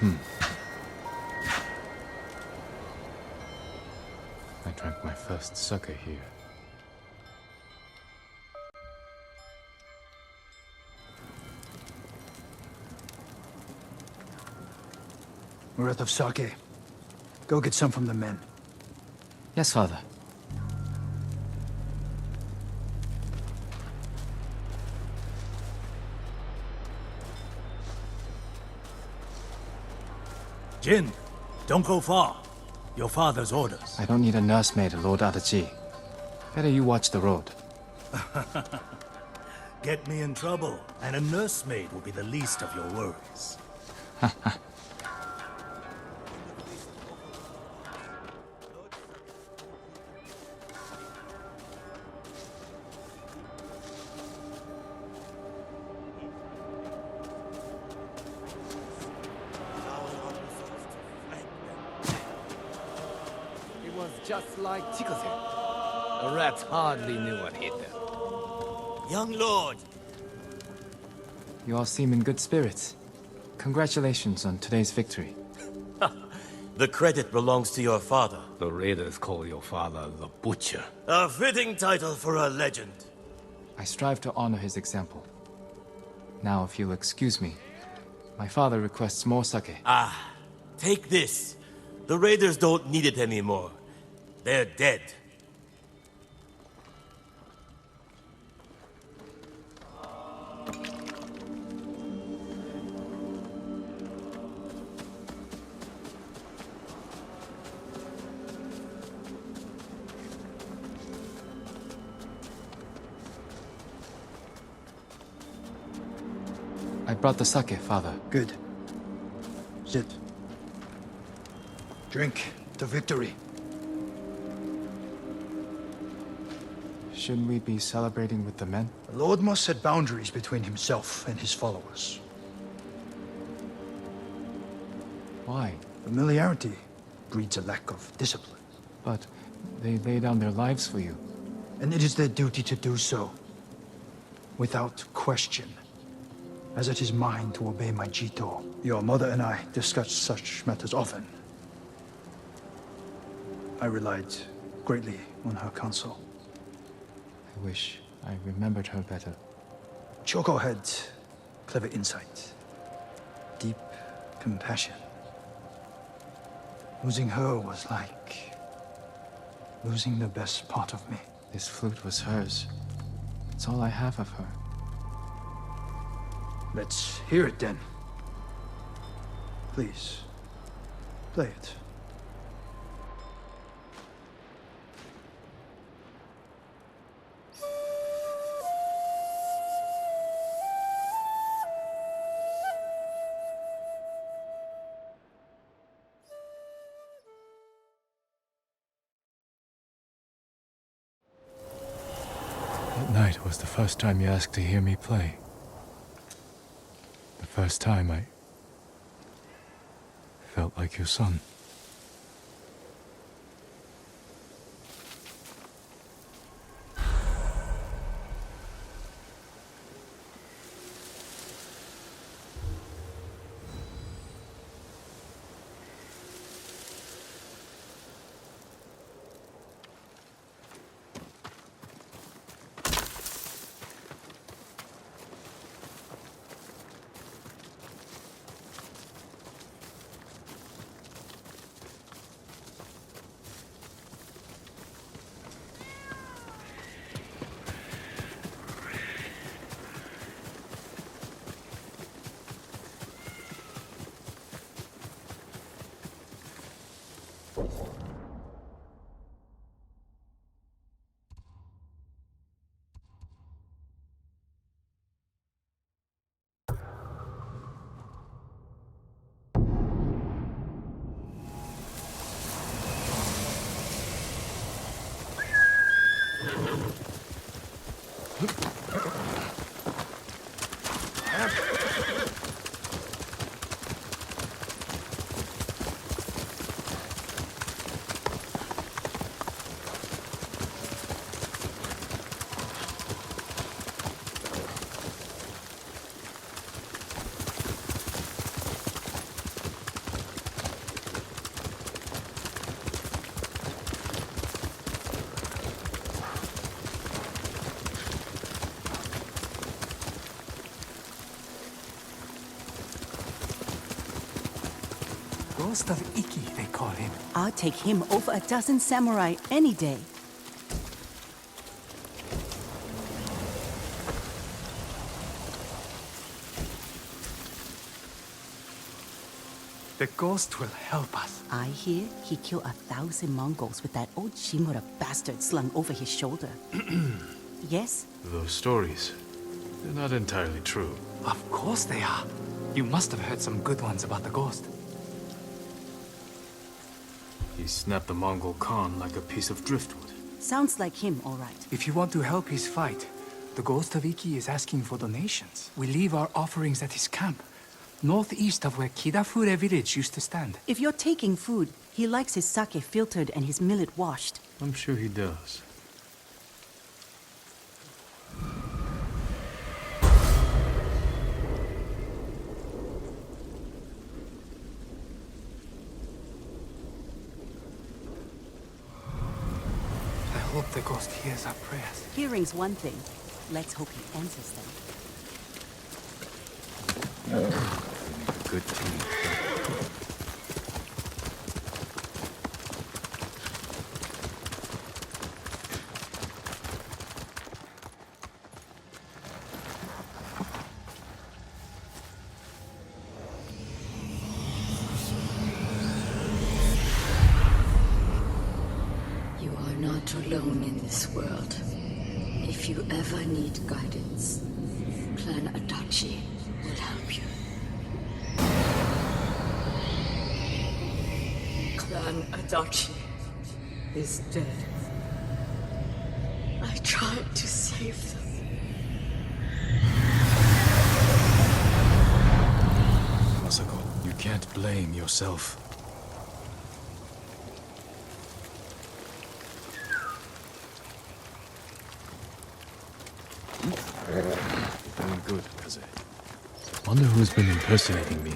I drank my first sake here. We're out of sake. Go get some from the men. Yes, father. Jin, don't go far. Your father's orders. I don't need a nursemaid, Lord Adachi. Better you watch the road. Get me in trouble, and a nursemaid will be the least of your worries. It was just like Chikose. The rats hardly knew what hit them. Young lord! You all seem in good spirits. Congratulations on today's victory. The credit belongs to your father. The raiders call your father the Butcher. A fitting title for a legend. I strive to honor his example. Now, if you'll excuse me, my father requests more sake. Take this. The raiders don't need it anymore. They're dead. I brought the sake, father. Good. Sit. Drink to victory. Shouldn't we be celebrating with the men? The Lord must set boundaries between himself and his followers. Why? Familiarity breeds a lack of discipline. But they lay down their lives for you. And it is their duty to do so. Without question. As it is mine to obey my Jito. Your mother and I discuss such matters often. I relied greatly on her counsel. I wish I remembered her better. Choco had clever insight. Deep compassion. Losing her was like losing the best part of me. This flute was hers. It's all I have of her. Let's hear it then. Please, play it. That night was the first time you asked to hear me play. The first time I felt like your son. Ghost of Iki, they call him. I'll take him over a dozen samurai any day. The ghost will help us. I hear he killed 1,000 Mongols with that old Shimura bastard slung over his shoulder. Yes? Those stories, they're not entirely true. Of course they are. You must have heard some good ones about the ghost. He snapped the Mongol Khan like a piece of driftwood. Sounds like him, all right. If you want to help his fight, the Ghost of Iki is asking for donations. We leave our offerings at his camp, northeast of where Kidafure village used to stand. If you're taking food, he likes his sake filtered and his millet washed. I'm sure he does. I hope the ghost hears our prayers. Hearing's one thing. Let's hope he answers them. Good team. You are not alone in this world. If you ever need guidance, Clan Adachi will help you. Clan Adachi is dead. I tried to save them. Masako, you can't blame yourself. Very good, Kaze. Wonder who's been impersonating me.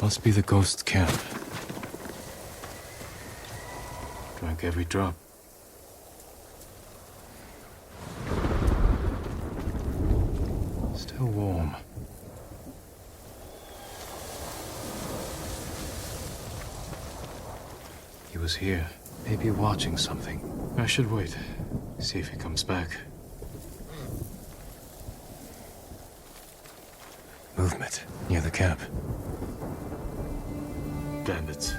Must be the ghost camp. Drank every drop. Still warm. He was here, maybe watching something. I should wait, see if he comes back. Movement near the camp. Bandits.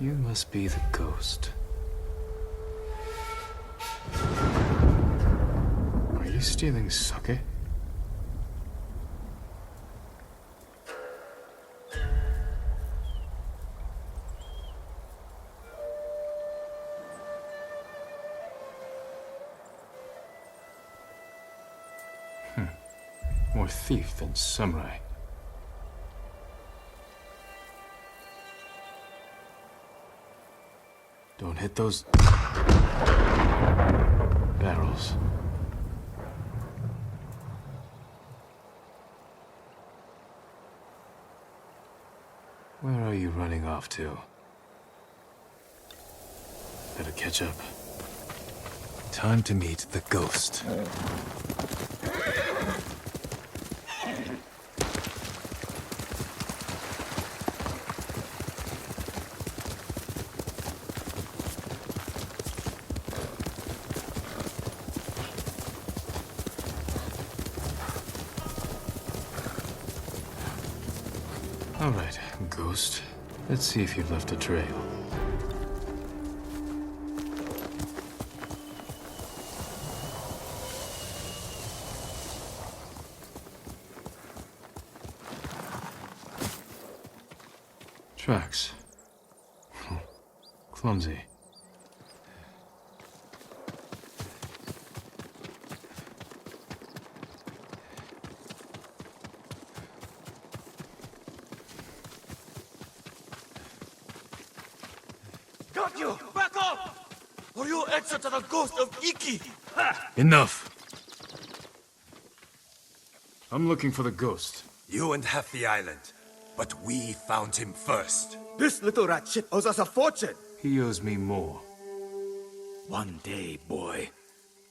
You must be the ghost. Are you stealing sake? More thief than samurai. Don't hit those barrels. Where are you running off to? Better catch up. Time to meet the ghost. All right, ghost. Let's see if you've left a trail. Tracks. Clumsy. Got you! Back off! Or you answer to the ghost of Iki! Enough! I'm looking for the ghost. You and half the island. But we found him first. This little rat shit owes us a fortune. He owes me more. One day, boy.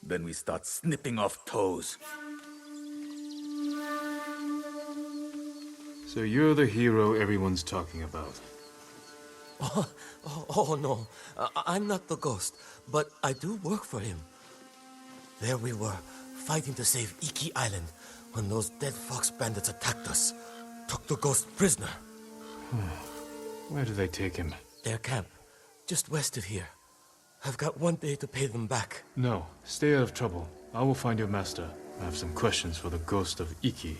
Then we start snipping off toes. So you're the hero everyone's talking about. Oh no, I'm not the ghost, but I do work for him. There we were, fighting to save Iki Island, when those dead fox bandits attacked us. Took the ghost prisoner. Where do they take him? Their camp, just west of here. I've got one day to pay them back. No, stay out of trouble. I will find your master. I have some questions for the ghost of Iki.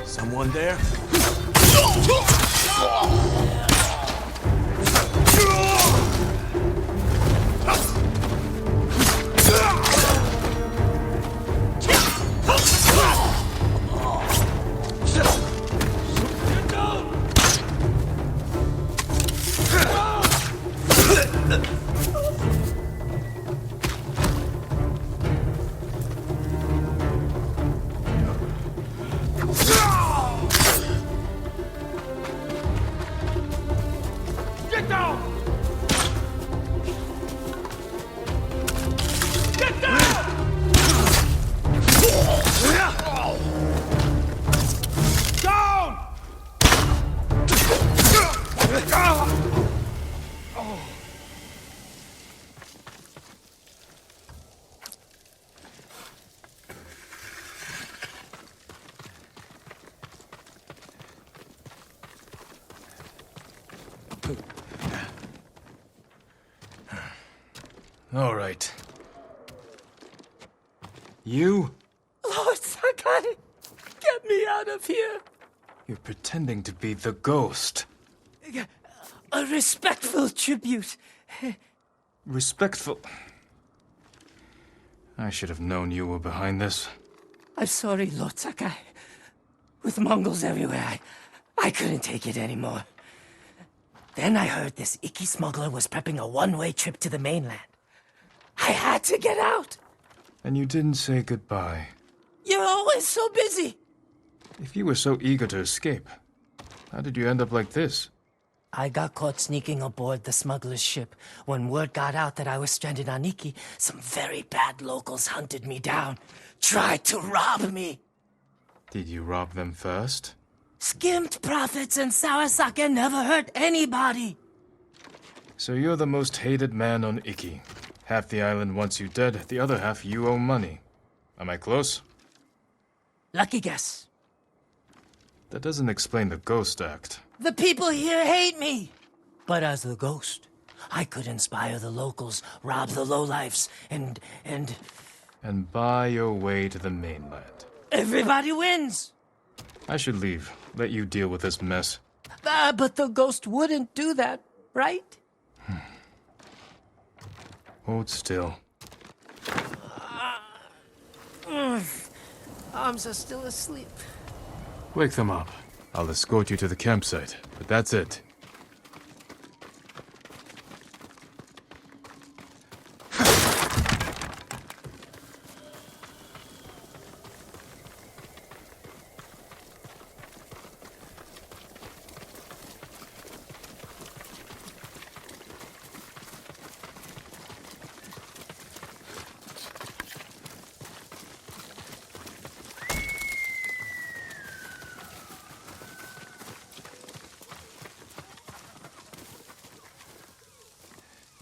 Someone there? All right. You? Lord Sakai, get me out of here. You're pretending to be the ghost. A respectful tribute. Respectful. I should have known you were behind this. I'm sorry, Lord Sakai. With Mongols everywhere, I couldn't take it anymore. Then I heard this Iki smuggler was prepping a one-way trip to the mainland. I had to get out. And you didn't say goodbye. You're always so busy. If you were so eager to escape, how did you end up like this? I got caught sneaking aboard the smuggler's ship. When word got out that I was stranded on Iki, some very bad locals hunted me down, tried to rob me. Did you rob them first? Skimmed profits and Sawasaka never hurt anybody. So you're the most hated man on Iki. Half the island wants you dead, the other half you owe money. Am I close? Lucky guess. That doesn't explain the ghost act. The people here hate me. But as the ghost, I could inspire the locals, rob the lowlifes, and... And buy your way to the mainland. Everybody wins. I should leave. Let you deal with this mess. But the ghost wouldn't do that, right? Hold still. Arms are still asleep. Wake them up. I'll escort you to the campsite, but that's it.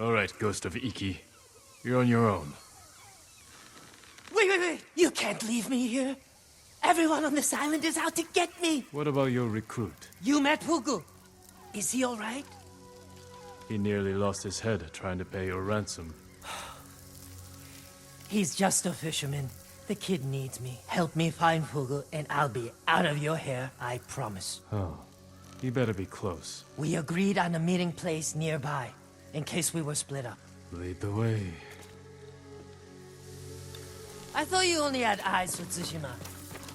All right, Ghost of Iki. You're on your own. Wait. You can't leave me here. Everyone on this island is out to get me. What about your recruit? You met Hugo. Is he all right? He nearly lost his head trying to pay your ransom. He's just a fisherman. The kid needs me. Help me find Fugu, and I'll be out of your hair, I promise. Oh, you better be close. We agreed on a meeting place nearby, in case we were split up. Lead the way. I thought you only had eyes for Tsushima.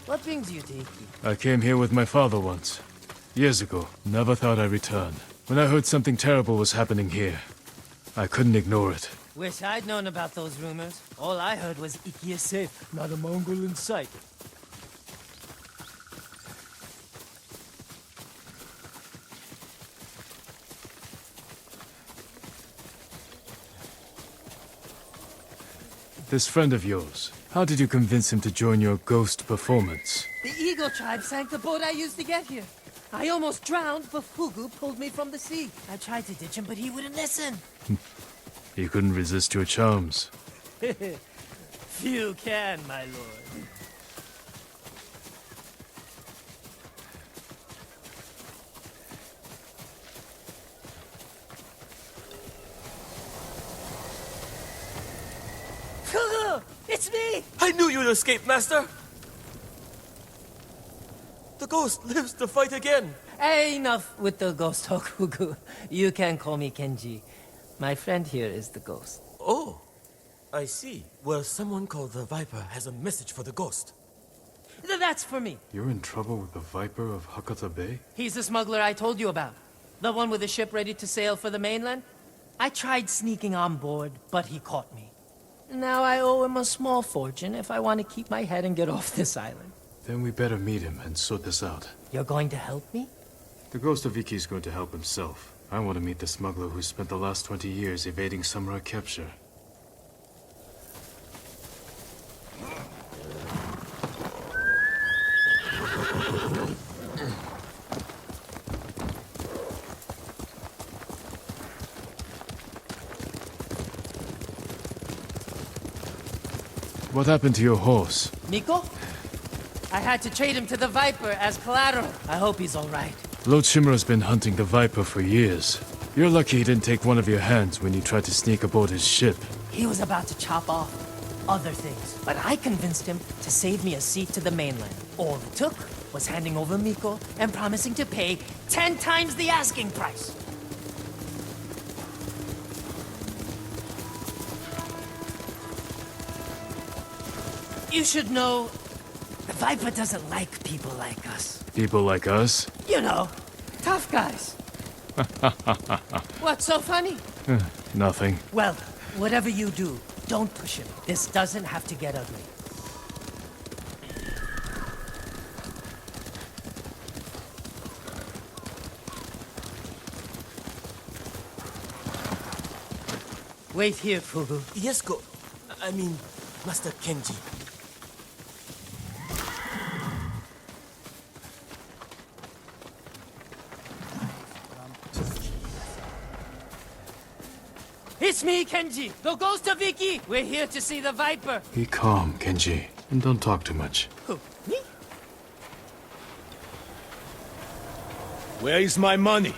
What brings you to Iki? I came here with my father once. Years ago. Never thought I'd return. When I heard something terrible was happening here, I couldn't ignore it. Wish I'd known about those rumors. All I heard was Iki is safe, not a Mongol in sight. This friend of yours, how did you convince him to join your ghost performance? The Eagle tribe sank the boat I used to get here. I almost drowned, but Fugu pulled me from the sea. I tried to ditch him, but he wouldn't listen. He couldn't resist your charms. Few can, my lord. Fugu! It's me! I knew you'd escape, Master! The ghost lives to fight again! Hey, enough with the ghost talk, Fugu. You can call me Kenji. My friend here is the ghost. Oh, I see. Well, someone called the Viper has a message for the ghost. That's for me. You're in trouble with the Viper of Hakata Bay? He's the smuggler I told you about. The one with the ship ready to sail for the mainland. I tried sneaking on board, but he caught me. Now I owe him a small fortune if I want to keep my head and get off this island. Then we better meet him and sort this out. You're going to help me? The ghost of Iki's going to help himself. I want to meet the smuggler who spent the last 20 years evading samurai capture. What happened to your horse? Miko? I had to trade him to the Viper as collateral. I hope he's all right. Lord Shimura's been hunting the Viper for years. You're lucky he didn't take one of your hands when you tried to sneak aboard his ship. He was about to chop off other things, but I convinced him to save me a seat to the mainland. All it took was handing over Miko and promising to pay 10 times the asking price. You should know, the Viper doesn't like people like us. People like us? You know, tough guys. What's so funny? Nothing. Well, whatever you do, don't push him. This doesn't have to get ugly. Wait here, Fugu. Yes, I mean, Master Kenji. It's me, Kenji, the ghost of Iki. We're here to see the Viper. Be calm, Kenji, and don't talk too much. Who, me? Where is my money?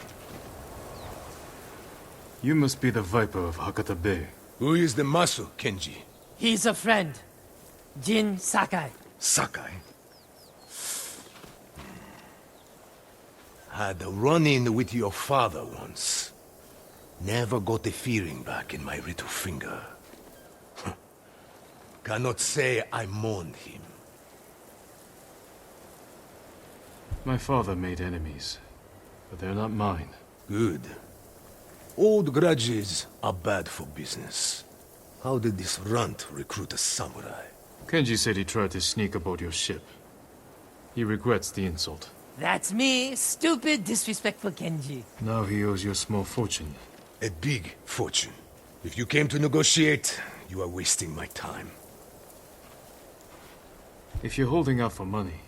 You must be the Viper of Hakata Bay. Who is the muscle, Kenji? He's a friend. Jin Sakai. Sakai. Had a run-in with your father once. Never got the feeling back in my little finger. Cannot say I mourned him. My father made enemies, but they're not mine. Good. Old grudges are bad for business. How did this runt recruit a samurai? Kenji said he tried to sneak aboard your ship. He regrets the insult. That's me, stupid, disrespectful Kenji. Now he owes you a small fortune. A big fortune. If you came to negotiate, you are wasting my time. If you're holding out for money,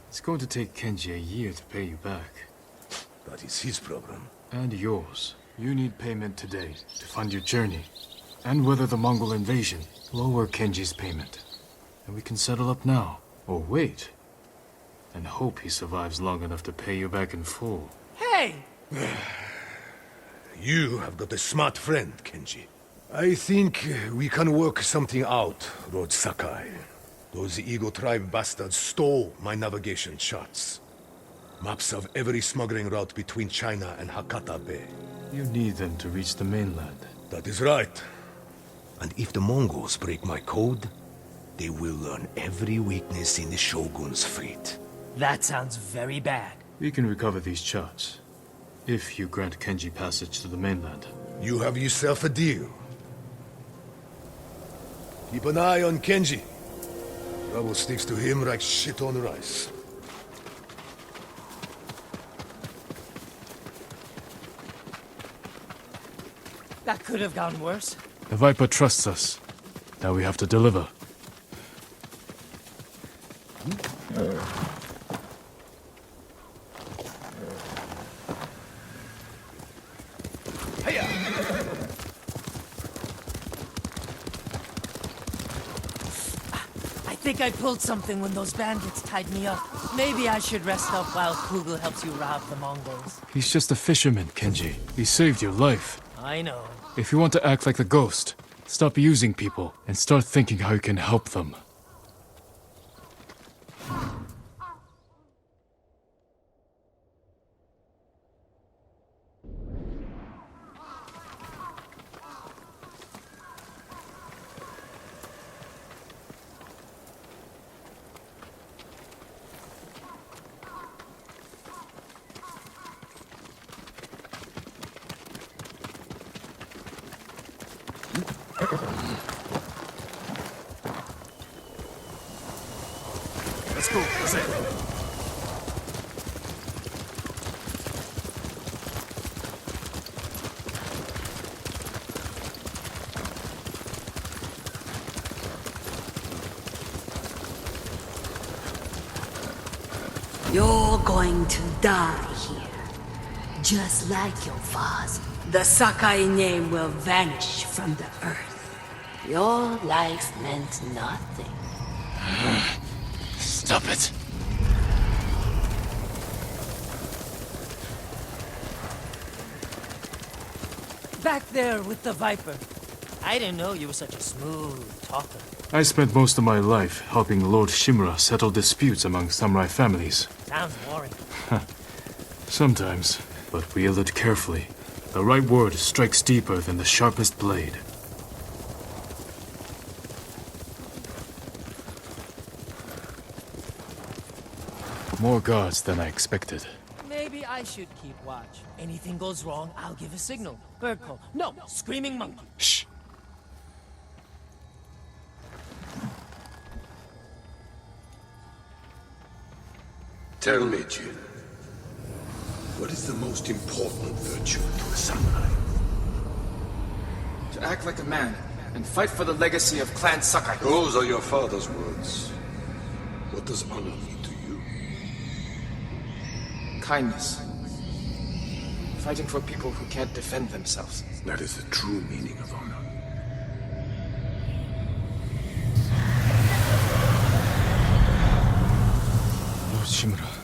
it's going to take Kenji a year to pay you back. That is his problem. And yours. You need payment today to fund your journey. And weather the Mongol invasion. Lower Kenji's payment. And we can settle up now. Or wait. And hope he survives long enough to pay you back in full. Hey! You have got a smart friend, Kenji. I think we can work something out, Lord Sakai. Those Eagle Tribe bastards stole my navigation charts. Maps of every smuggling route between China and Hakata Bay. You need them to reach the mainland. That is right. And if the Mongols break my code, they will learn every weakness in the Shogun's fleet. That sounds very bad. We can recover these charts, if you grant Kenji passage to the mainland. You have yourself a deal. Keep an eye on Kenji. Trouble sticks to him like shit on rice. That could have gone worse. The Viper trusts us. Now we have to deliver. I think I pulled something when those bandits tied me up. Maybe I should rest up while Kugel helps you rob the Mongols. He's just a fisherman, Kenji. He saved your life. I know. If you want to act like the ghost, stop using people and start thinking how you can help them. Let's go. That's it. You're going to die here. Just like your father. The Sakai name will vanish from the earth. Your life meant nothing. Stop it. Back there with the Viper. I didn't know you were such a smooth talker. I spent most of my life helping Lord Shimura settle disputes among samurai families. Sounds boring. Sometimes, but wield it carefully. The right word strikes deeper than the sharpest blade. More guards than I expected. Maybe I should keep watch. Anything goes wrong, I'll give a signal. Bird call. No, screaming monkey. Shh. Tell me, Jin. What is the most important virtue to a samurai? To act like a man and fight for the legacy of Clan Sakai. Those are your father's words. What does honor mean to you? Kindness. Fighting for people who can't defend themselves. That is the true meaning of honor. Lord Shimura.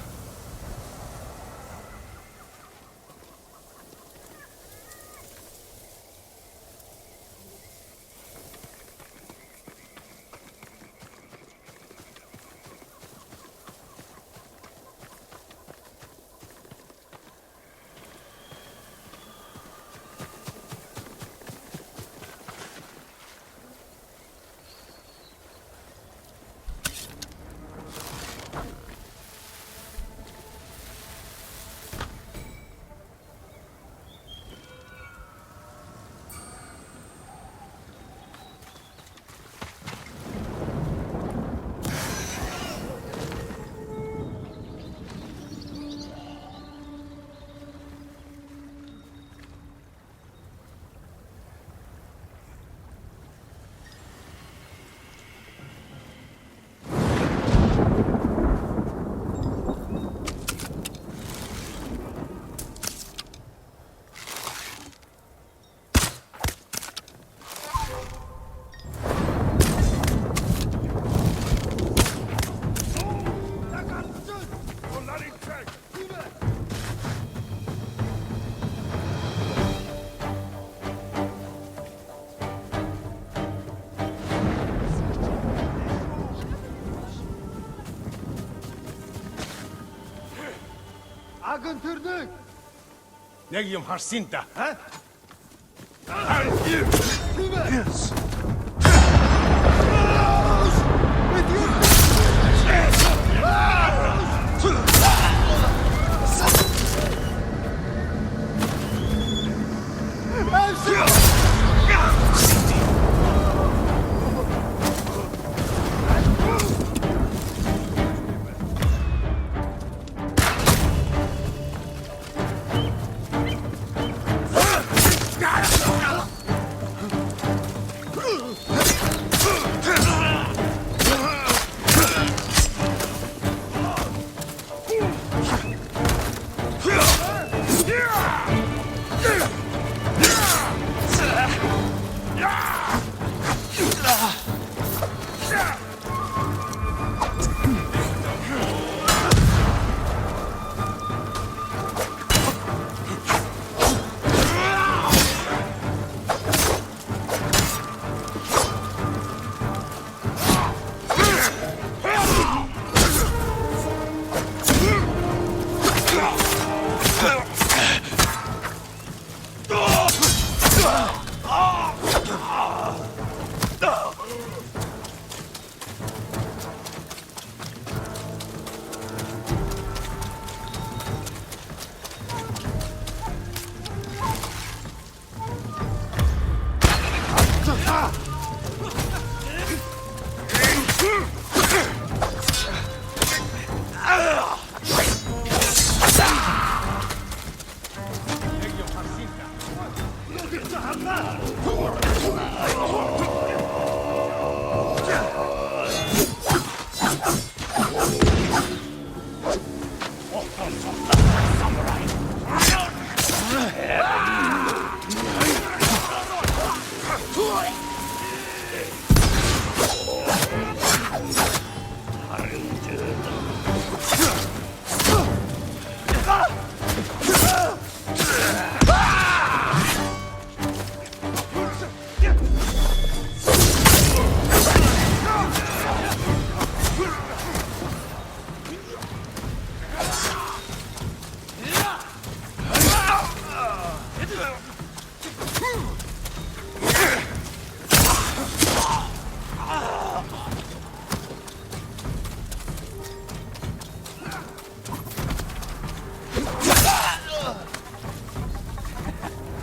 Negium Harsinta, huh? Yes.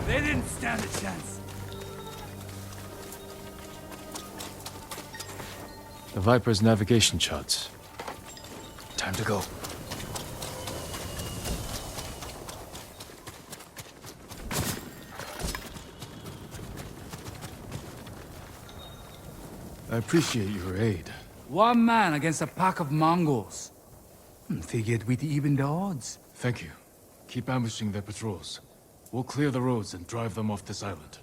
They didn't stand a chance. The Viper's navigation charts. Time to go. I appreciate your aid. One man against a pack of Mongols. Figured we'd even the odds. Thank you. Keep ambushing their patrols. We'll clear the roads and drive them off this island.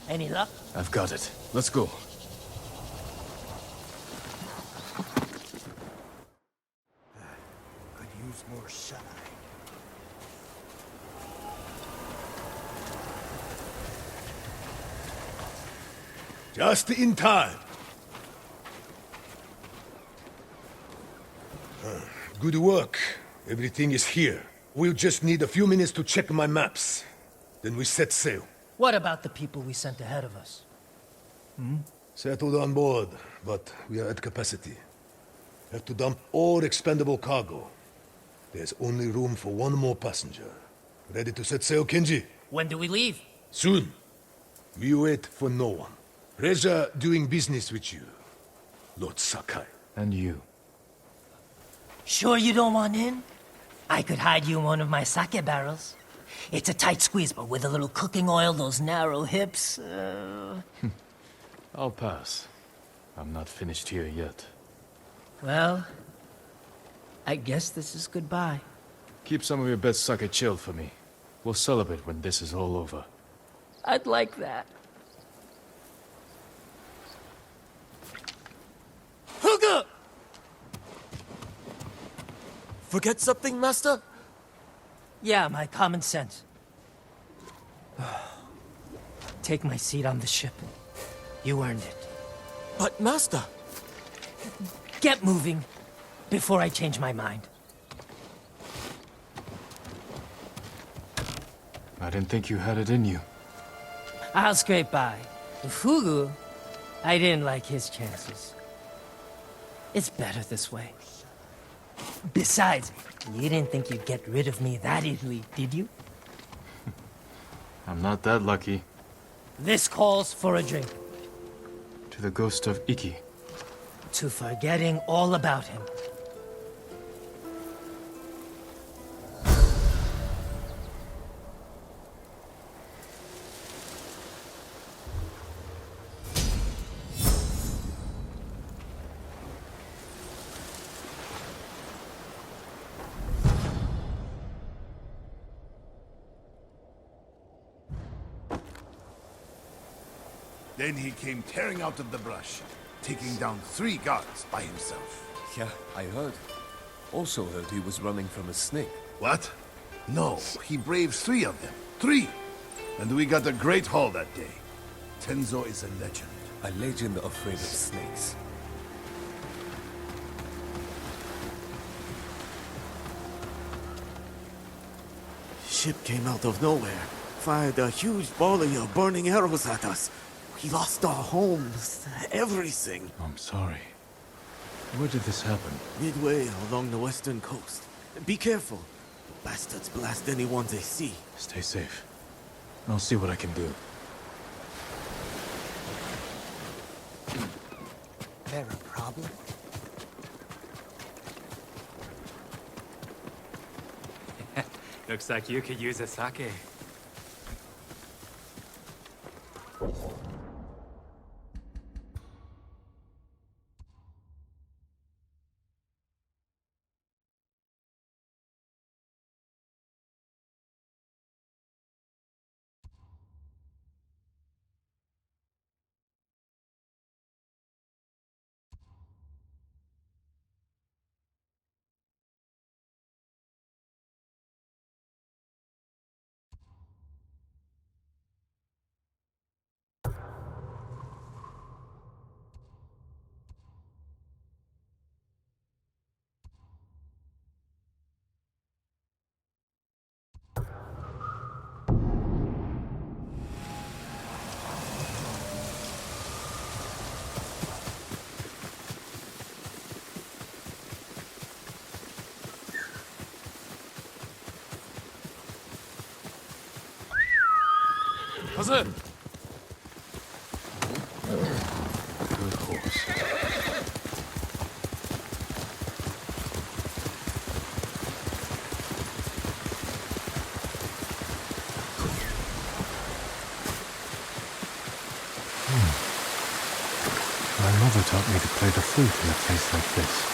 Any luck? I've got it. Let's go. Could use more shine. Just in time. Good work. Everything is here. We'll just need a few minutes to check my maps. Then we set sail. What about the people we sent ahead of us? Settled on board, but we are at capacity. Have to dump all expendable cargo. There's only room for one more passenger. Ready to set sail, Kenji? When do we leave? Soon. We wait for no one. Pleasure doing business with you, Lord Sakai. And you. Sure you don't want in? I could hide you in one of my sake barrels. It's a tight squeeze, but with a little cooking oil, those narrow hips... I'll pass. I'm not finished here yet. Well, I guess this is goodbye. Keep some of your best sake chilled for me. We'll celebrate when this is all over. I'd like that. Huga! Forget something, Master? Yeah, my common sense. Take my seat on the ship. You earned it. But, Master... Get moving before I change my mind. I didn't think you had it in you. I'll scrape by. Fugu, I didn't like his chances. It's better this way. Besides, you didn't think you'd get rid of me that easily, did you? I'm not that lucky. This calls for a drink. To the ghost of Iki. To forgetting all about him. Then he came tearing out of the brush, taking down 3 guards by himself. Yeah, I heard. Also heard he was running from a snake. What? No, he braved 3 of them. 3! And we got a great haul that day. Tenzo is a legend. A legend afraid of snakes. Ship came out of nowhere, fired a huge volley of burning arrows at us. We lost our homes, everything. I'm sorry. Where did this happen? Midway along the western coast. Be careful. The bastards blast anyone they see. Stay safe. I'll see what I can do. There a problem? Looks like you could use a sake. What's it? Good horse. My mother taught me to play the flute in a place like this.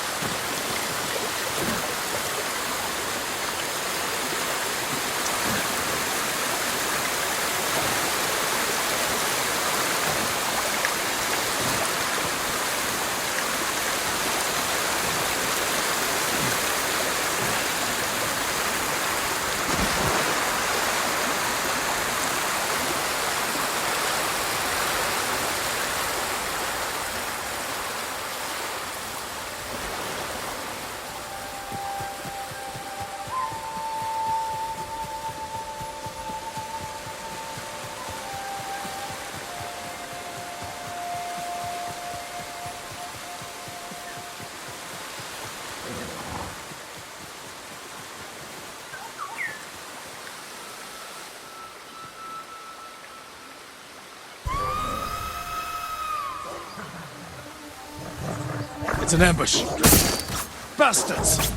It's an ambush. Bastards!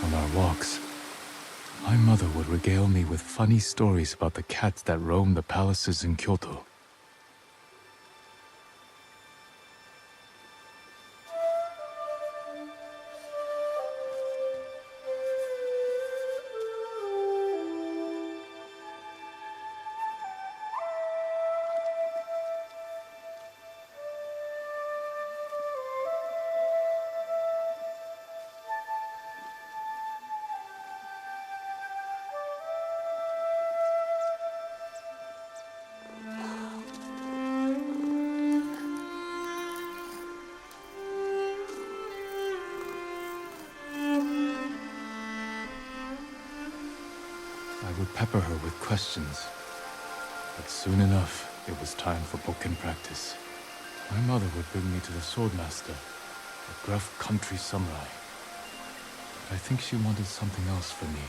On our walks, my mother would regale me with funny stories about the cats that roam the palaces in Kyoto. I would pepper her with questions, but soon enough, it was time for bokken practice. My mother would bring me to the swordmaster, a gruff country samurai. But I think she wanted something else for me.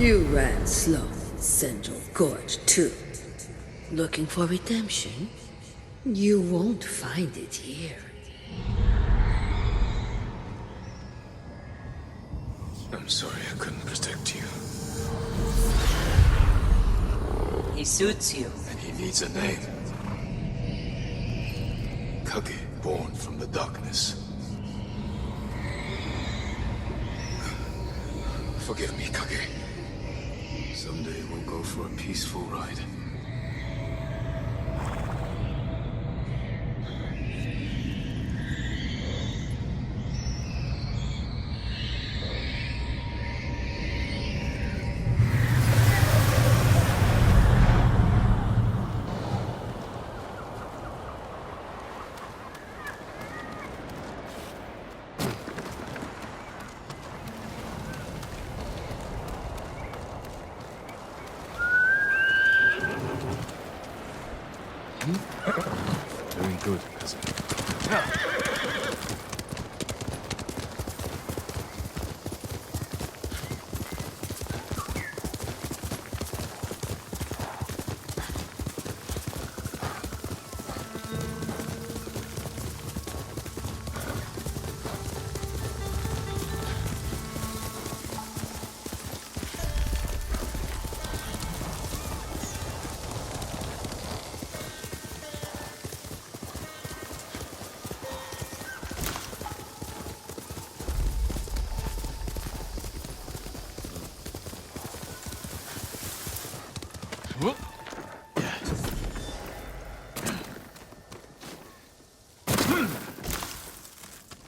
You ran slow in Central Gorge, too. Looking for redemption? You won't find it here. I'm sorry I couldn't protect you. He suits you. And he needs a name. Kage, born from the darkness. Forgive me, Kage. Someday we'll go for a peaceful ride. Very good, cousin.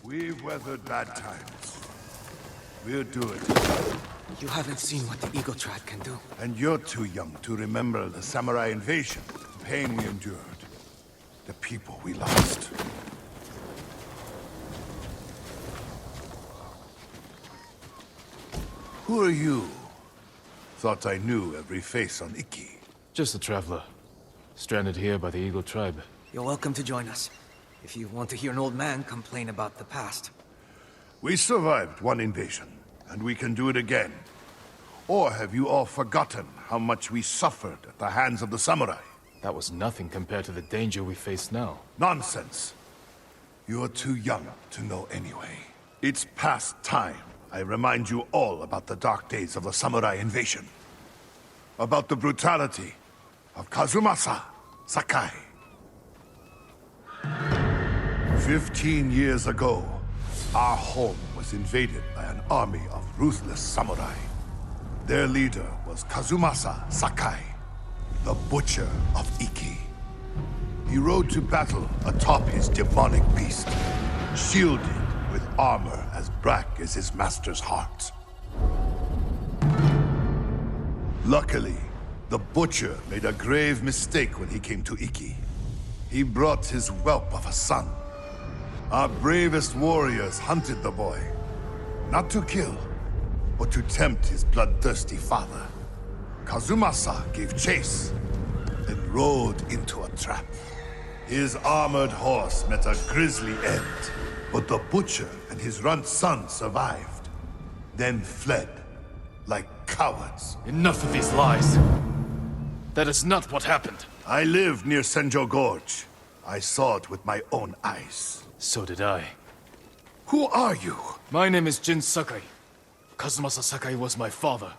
We've weathered bad times. We'll do it. You haven't seen what the Eagle Tribe can do. And you're too young to remember the samurai invasion, the pain we endured, the people we lost. Who are you? Thought I knew every face on Iki. Just a traveler. Stranded here by the Eagle Tribe. You're welcome to join us. If you want to hear an old man complain about the past. We survived one invasion, and we can do it again. Or have you all forgotten how much we suffered at the hands of the samurai? That was nothing compared to the danger we face now. Nonsense. You're too young to know anyway. It's past time I remind you all about the dark days of the samurai invasion. About the brutality of Kazumasa Sakai. 15 years ago, our home was invaded by an army of ruthless samurai. Their leader was Kazumasa Sakai, the Butcher of Iki. He rode to battle atop his demonic beast, shielded with armor as black as his master's heart. Luckily, the Butcher made a grave mistake when he came to Iki. He brought his whelp of a son. Our bravest warriors hunted the boy, not to kill, but to tempt his bloodthirsty father. Kazumasa gave chase and rode into a trap. His armored horse met a grisly end, but the Butcher and his runt son survived, then fled like cowards. Enough of these lies. That is not what happened. I lived near Senjo Gorge. I saw it with my own eyes. So did I. Who are you? My name is Jin Sakai. Kazumasa Sakai was my father.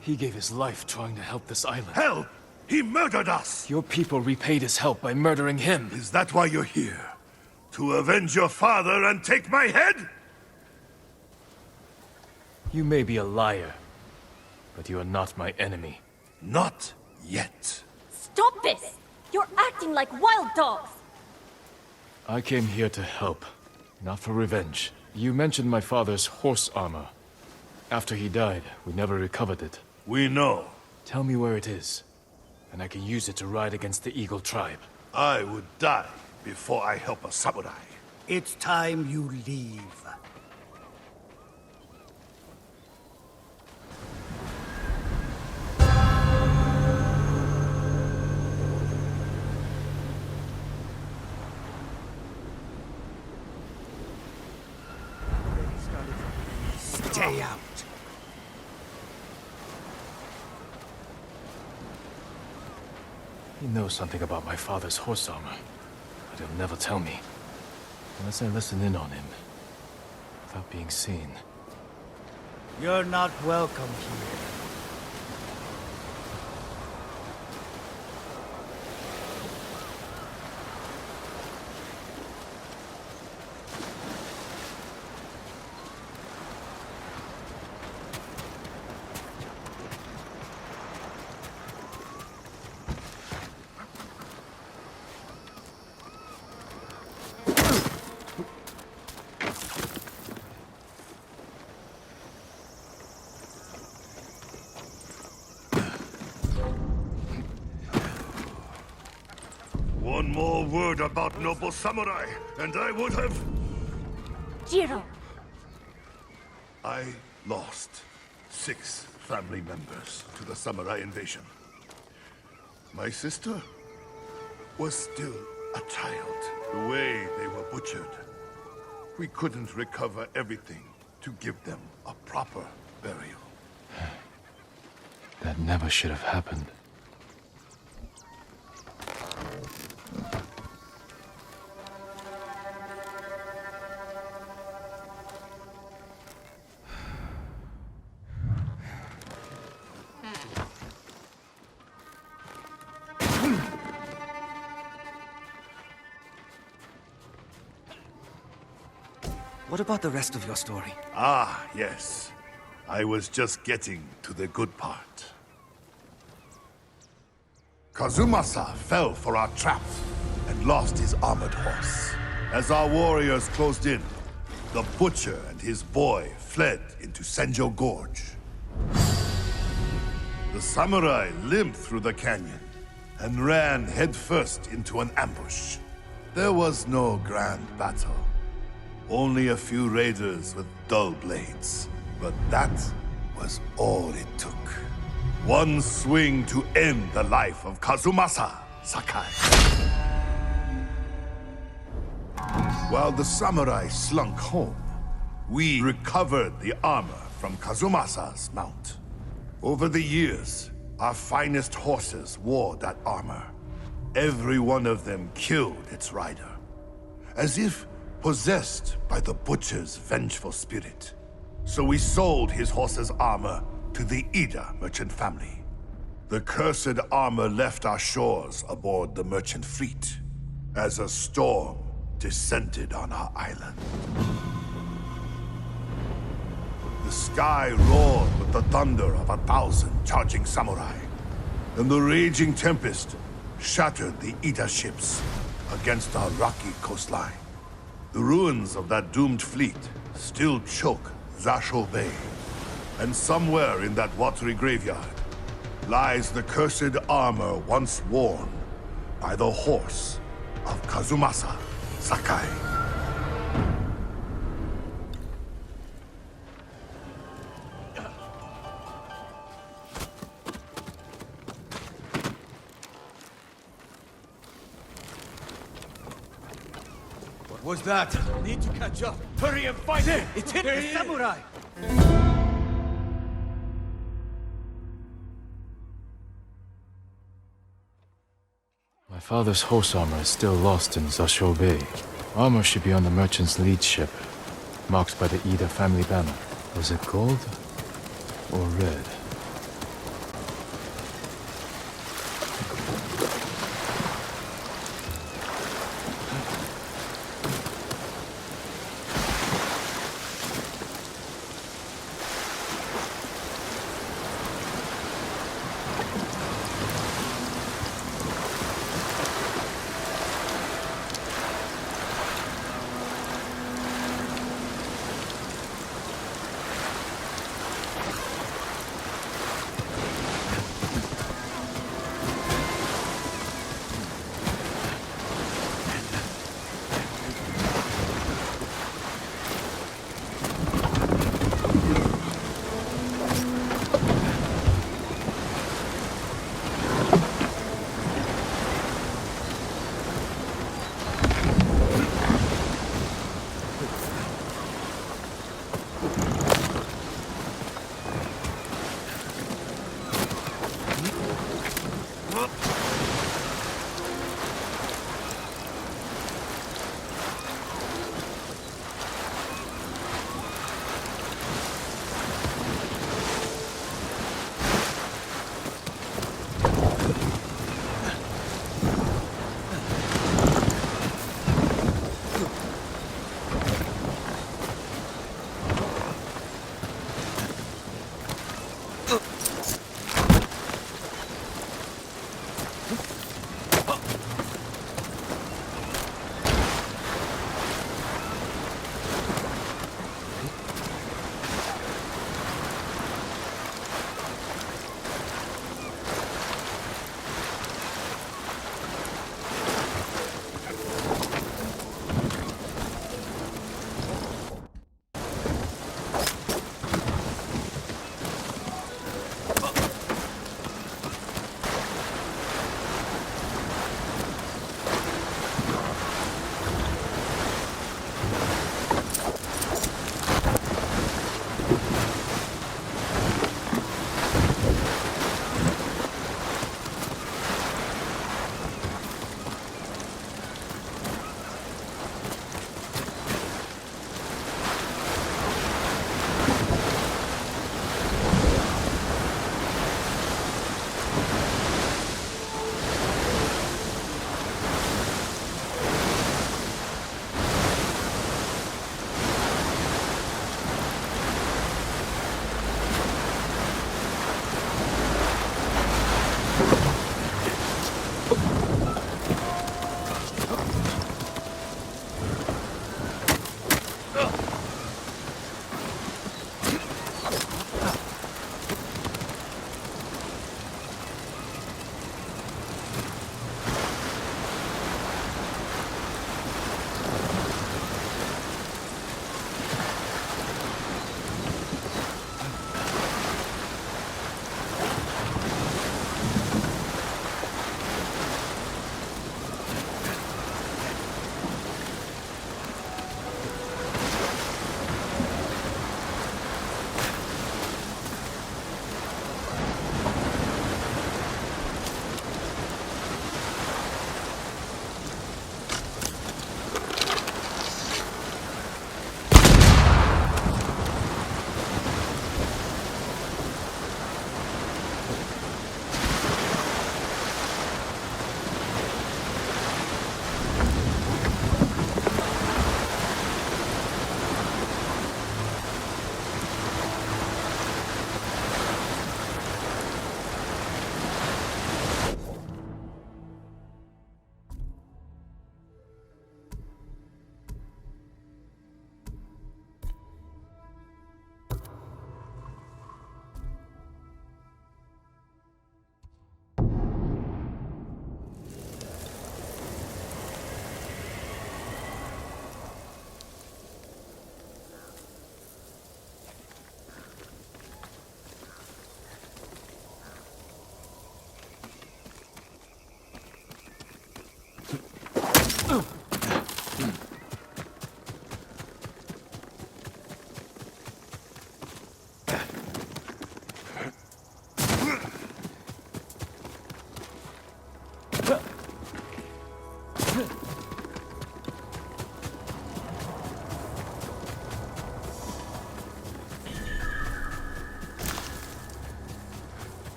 He gave his life trying to help this island. Help! He murdered us! Your people repaid his help by murdering him. Is that why you're here? To avenge your father and take my head? You may be a liar, but you are not my enemy. Not yet. Stop this! You're acting like wild dogs! I came here to help, not for revenge. You mentioned my father's horse armor. After he died, we never recovered it. We know. Tell me where it is, and I can use it to ride against the Eagle Tribe. I would die before I help a samurai. It's time you leave. Stay out. He knows something about my father's horse armor, but he'll never tell me. Unless I listen in on him, without being seen. You're not welcome here. One more word about noble samurai, and I would have... Jiro! I lost 6 family members to the samurai invasion. My sister was still a child. The way they were butchered, we couldn't recover everything to give them a proper burial. That never should have happened. What about the rest of your story? Ah, yes. I was just getting to the good part. Kazumasa fell for our trap and lost his armored horse. As our warriors closed in, the butcher and his boy fled into Senjo Gorge. The samurai limped through the canyon and ran headfirst into an ambush. There was no grand battle. Only a few raiders with dull blades. But that was all it took. One swing to end the life of Kazumasa Sakai. While the samurai slunk home, we recovered the armor from Kazumasa's mount. Over the years, our finest horses wore that armor. Every one of them killed its rider, as if possessed by the butcher's vengeful spirit. So we sold his horse's armor to the Ida merchant family. The cursed armor left our shores aboard the merchant fleet as a storm descended on our island. The sky roared with the thunder of 1,000 charging samurai, and the raging tempest shattered the Ida ships against our rocky coastline. The ruins of that doomed fleet still choke Zasho Bay, and somewhere in that watery graveyard lies the cursed armor once worn by the horse of Kazumasa Sakai. What was that? Need to catch up. Hurry and fight it! It hit the samurai! My father's horse armor is still lost in Zasho Bay. Armor should be on the merchant's lead ship, marked by the Ida family banner. Was it gold or red?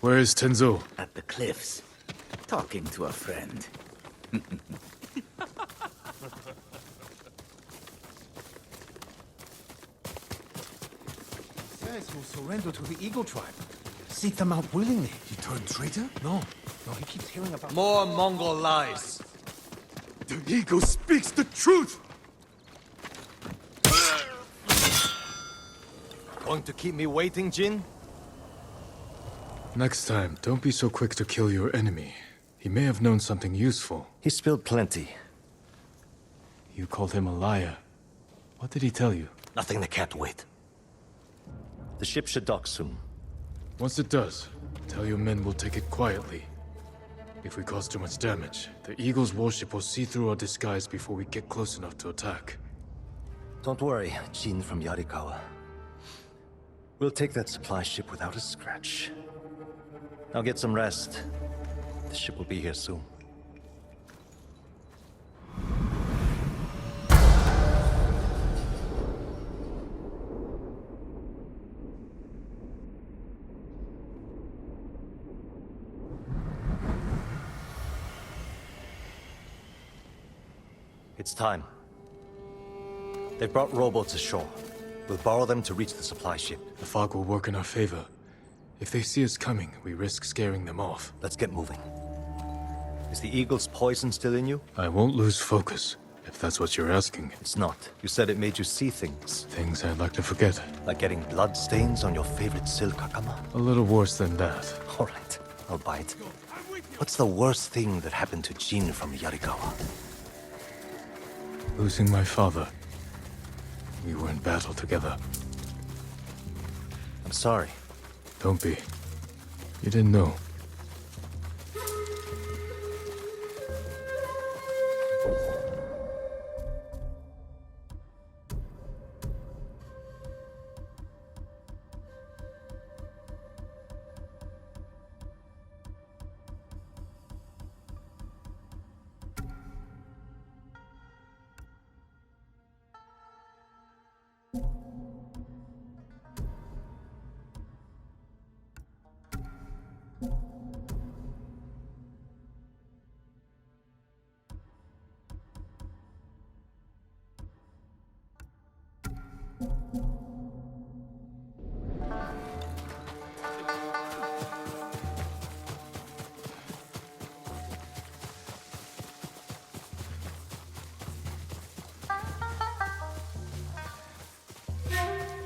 Where is Tenzo? At the cliffs, talking to a friend. Says he'll surrender to the Eagle tribe. Seek them out willingly. He turned traitor? No, he keeps hearing about... More Mongol lies. The Eagle speaks the truth! Going to keep me waiting, Jin? Next time, don't be so quick to kill your enemy. He may have known something useful. He spilled plenty. You called him a liar. What did he tell you? Nothing that can't wait. The ship should dock soon. Once it does, tell your men we'll take it quietly. If we cause too much damage, the Eagle's warship will see through our disguise before we get close enough to attack. Don't worry, Jin from Yarikawa. We'll take that supply ship without a scratch. Now get some rest. The ship will be here soon. It's time. They've brought rowboats ashore. We'll borrow them to reach the supply ship. The fog will work in our favor. If they see us coming, we risk scaring them off. Let's get moving. Is the Eagle's poison still in you? I won't lose focus, if that's what you're asking. It's not. You said it made you see things. Things I'd like to forget. Like getting blood stains on your favorite silk hakama? A little worse than that. All right, I'll buy it. What's the worst thing that happened to Jin from Yarikawa? Losing my father. We were in battle together. I'm sorry. Don't be. You didn't know.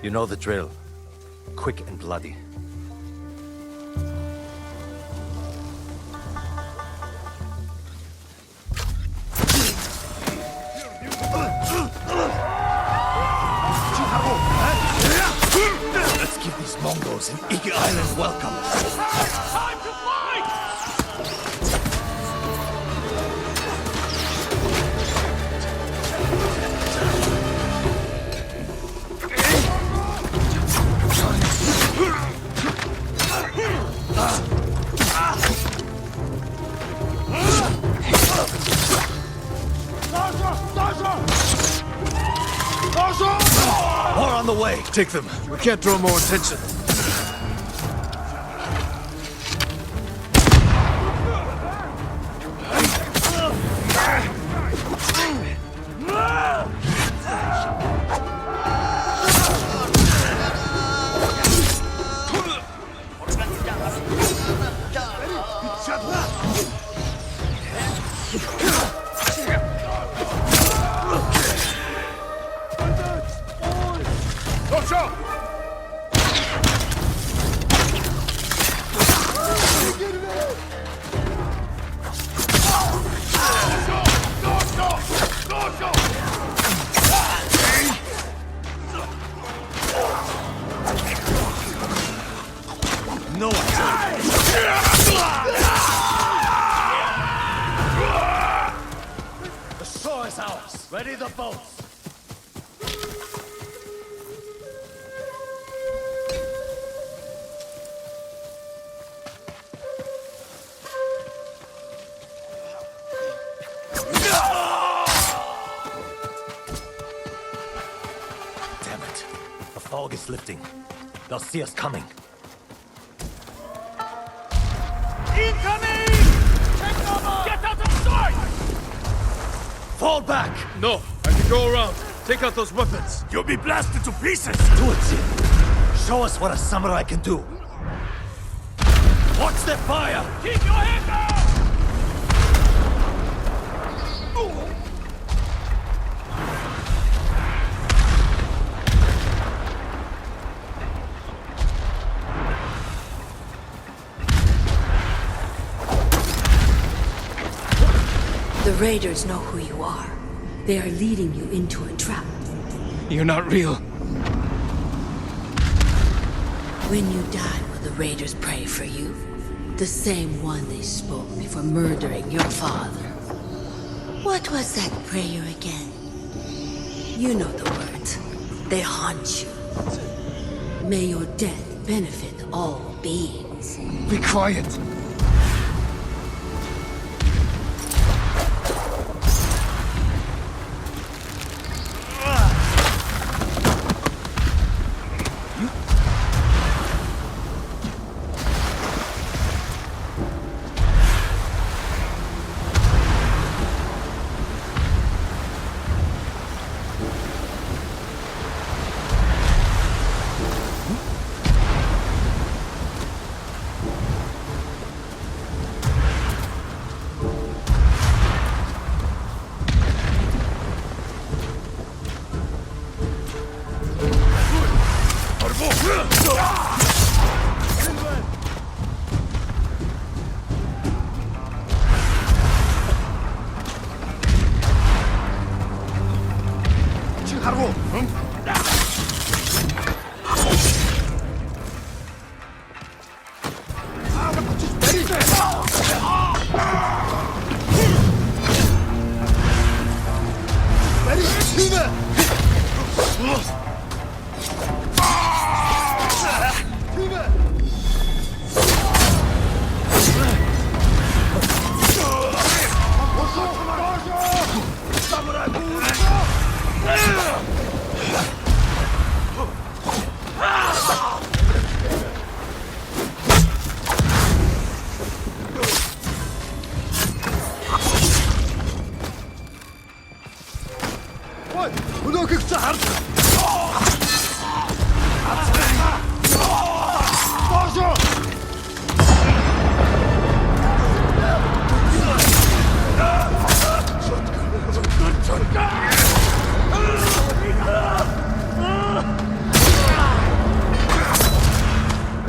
You know the drill. Quick and bloody. Let's give these Mongols an Iki Island welcome. Time to fight! More on the way! Take them. We can't draw more attention. know it. The shore is ours. Ready the boats. Damn it. The fog is lifting. They'll see us coming. Incoming! Take cover! Get out of sight! Fall back! No, I can go around. Take out those weapons. You'll be blasted to pieces! Do it, Jin. Show us what a samurai can do. Watch their fire! Keep your head down! The raiders know who you are. They are leading you into a trap. You're not real. When you die, will the raiders pray for you? The same one they spoke before murdering your father. What was that prayer again? You know the words. They haunt you. May your death benefit all beings. Be quiet.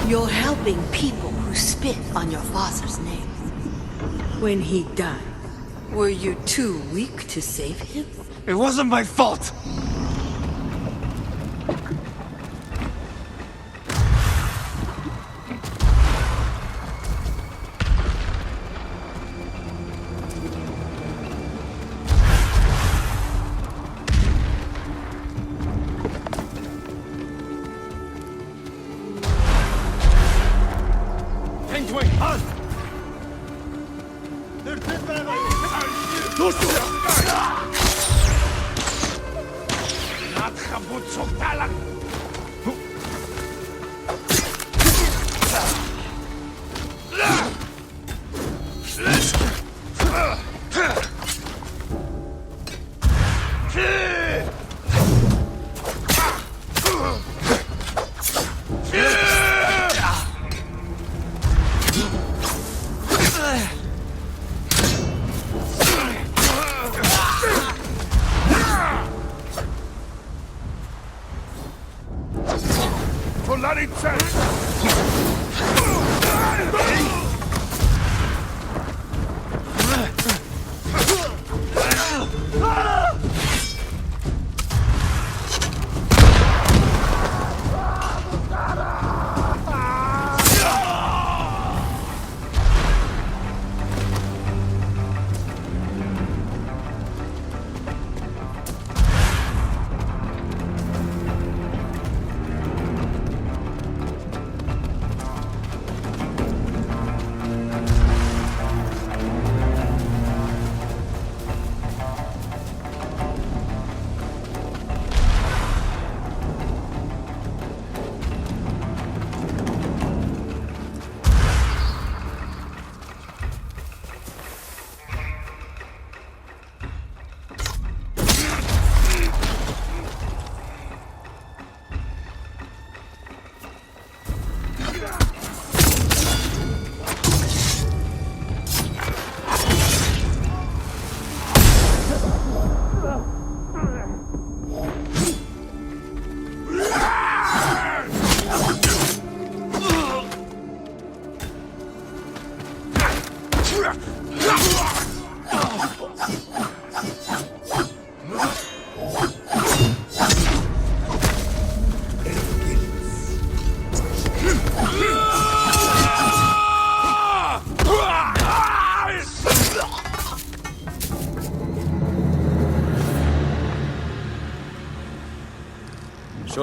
You're helping people who spit on your father's name. When he died, were you too weak to save him? It wasn't my fault!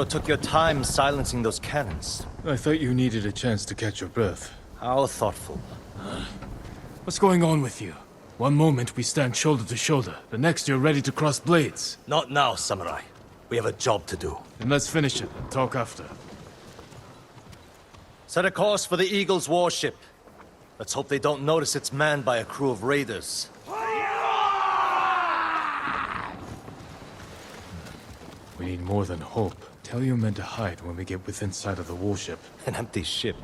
Sure took your time silencing those cannons. I thought you needed a chance to catch your breath. How thoughtful. What's going on with you? One moment we stand shoulder to shoulder, the next you're ready to cross blades. Not now, Samurai. We have a job to do. Then let's finish it and talk after. Set a course for the Eagle's warship. Let's hope they don't notice it's manned by a crew of raiders. We need more than hope. Tell your men to hide when we get within sight of the warship. An empty ship.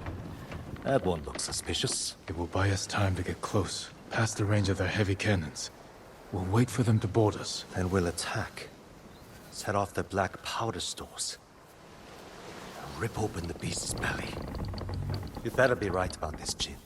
That won't look suspicious. It will buy us time to get close, past the range of their heavy cannons. We'll wait for them to board us. And we'll attack. Set off their black powder stores. Rip open the beast's belly. You better be right about this, Jin.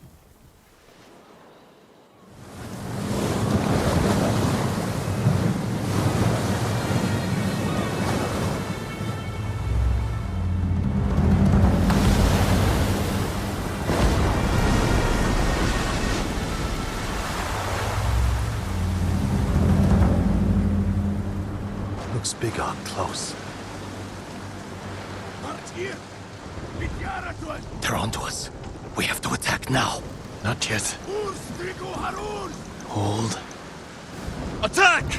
Looks bigger up close. They're onto us. We have to attack now. Not yet. Hold. Attack!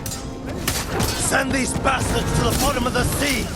Send these bastards to the bottom of the sea!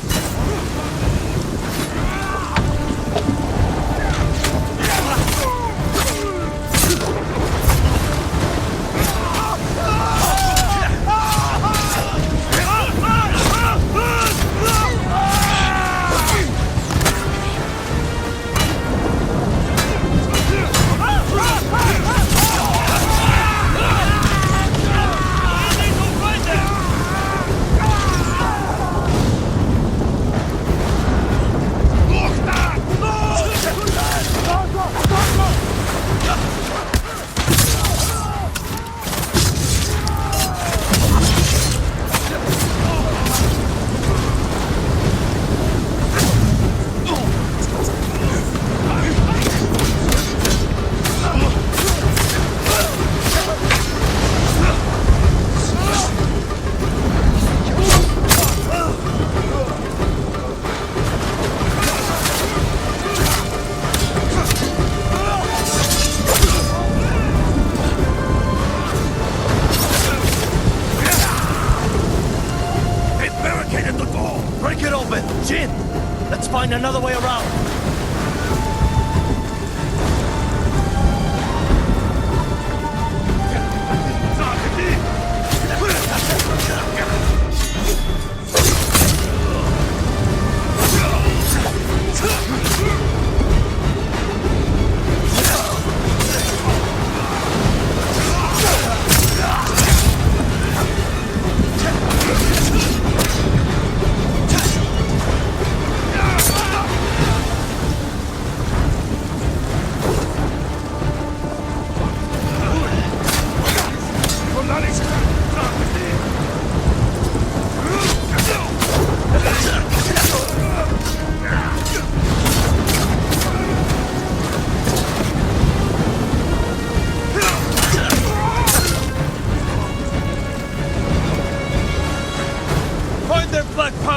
Find another way around.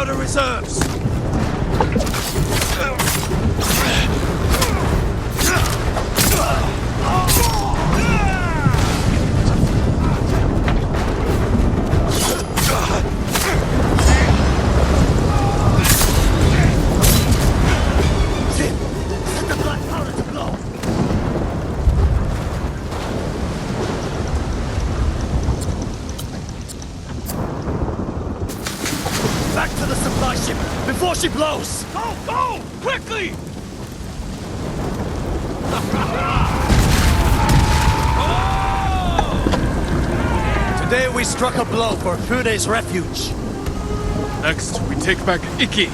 Reserves! Back to the supply ship before she blows! Go! Go! Quickly! Today we struck a blow for Fude's refuge. Next, we take back Iki.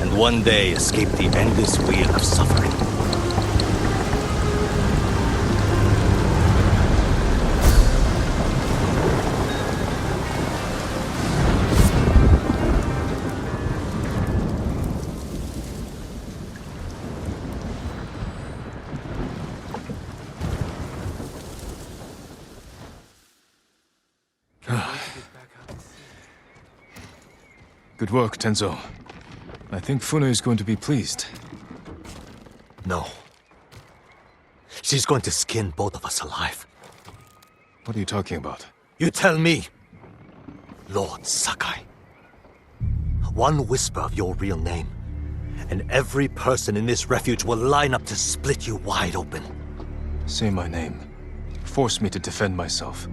And one day escape the endless wheel of suffering. Good work, Tenzo. I think Fune is going to be pleased. No. She's going to skin both of us alive. What are you talking about? You tell me, Lord Sakai. One whisper of your real name, and every person in this refuge will line up to split you wide open. Say my name. Force me to defend myself.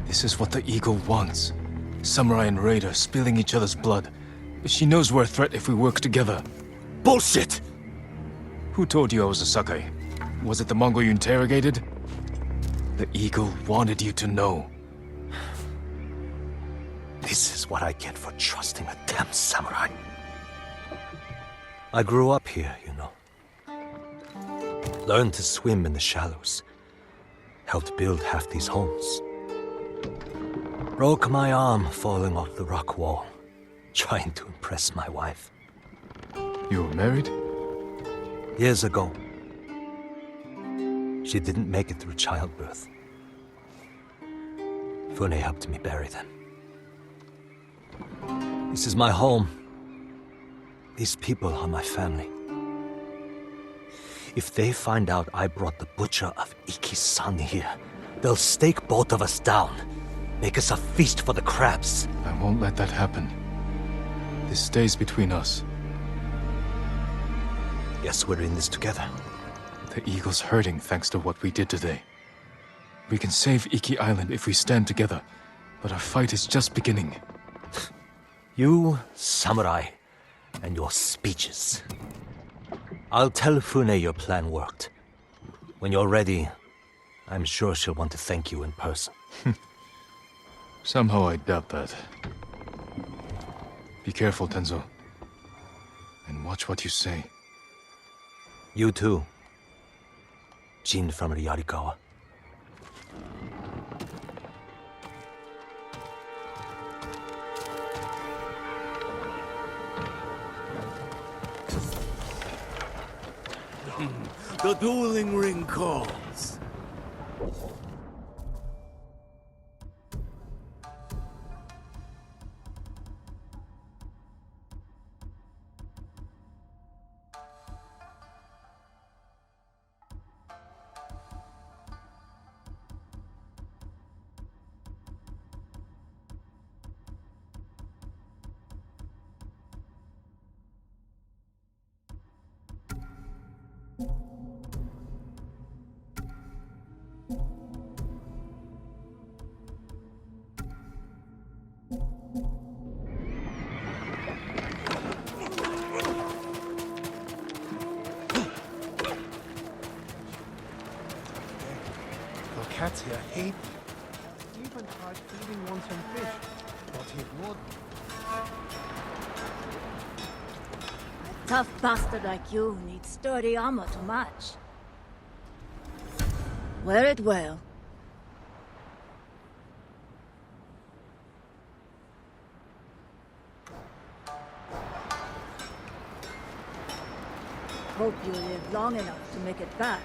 This is what the Eagle wants. Samurai and Raider spilling each other's blood. But she knows we're a threat if we work together. Bullshit! Who told you I was a Sakai? Was it the Mongol you interrogated? The Eagle wanted you to know. This is what I get for trusting a damn samurai. I grew up here, you know. Learned to swim in the shallows. Helped build half these homes. Broke my arm falling off the rock wall, trying to impress my wife. You were married? Years ago. She didn't make it through childbirth. Fune helped me bury them. This is my home. These people are my family. If they find out I brought the butcher of Iki's son here, they'll stake both of us down. Make us a feast for the crabs. I won't let that happen. This stays between us. Guess we're in this together. The Eagle's hurting thanks to what we did today. We can save Iki Island if we stand together, but our fight is just beginning. You, samurai, and your speeches. I'll tell Fune your plan worked. When you're ready, I'm sure she'll want to thank you in person. Somehow I doubt that. Be careful, Tenzo. And watch what you say. You too. Jin from Yarikawa. The dueling ring calls. Cats here hate me. Even tried feeding one some fish, but he ignored me. Tough bastard like you needs sturdy armor to match. Wear it well. Hope you live long enough to make it back.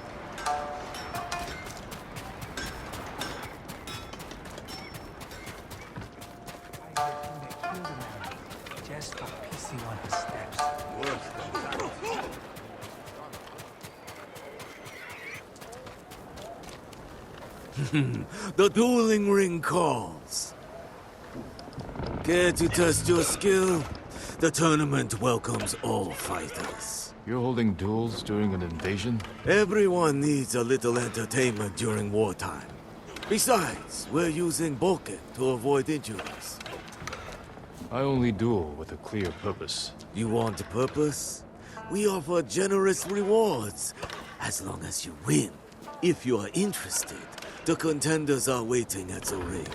Just for pissing on his steps. The dueling ring calls. Care to test your skill? The tournament welcomes all fighters. You're holding duels during an invasion? Everyone needs a little entertainment during wartime. Besides, we're using Boken to avoid injuries. I only duel with a clear purpose. You want a purpose? We offer generous rewards, as long as you win. If you are interested, the contenders are waiting at the ring.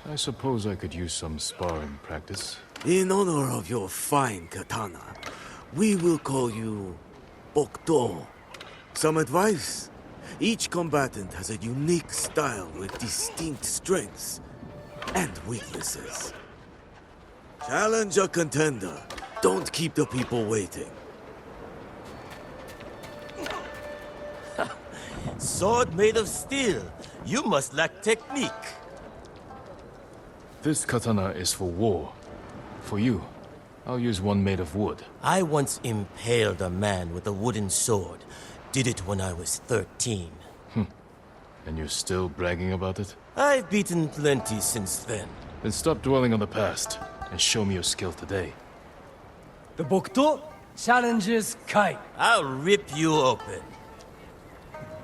I suppose I could use some sparring practice. In honor of your fine katana, we will call you Bokdo. Some advice? Each combatant has a unique style with distinct strengths and weaknesses. Challenge a contender. Don't keep the people waiting. Sword made of steel. You must lack technique. This katana is for war. For you, I'll use one made of wood. I once impaled a man with a wooden sword. Did it when I was 13. And you're still bragging about it? I've beaten plenty since then. Then stop dwelling on the past, and show me your skill today. The Bokto challenges Kai. I'll rip you open.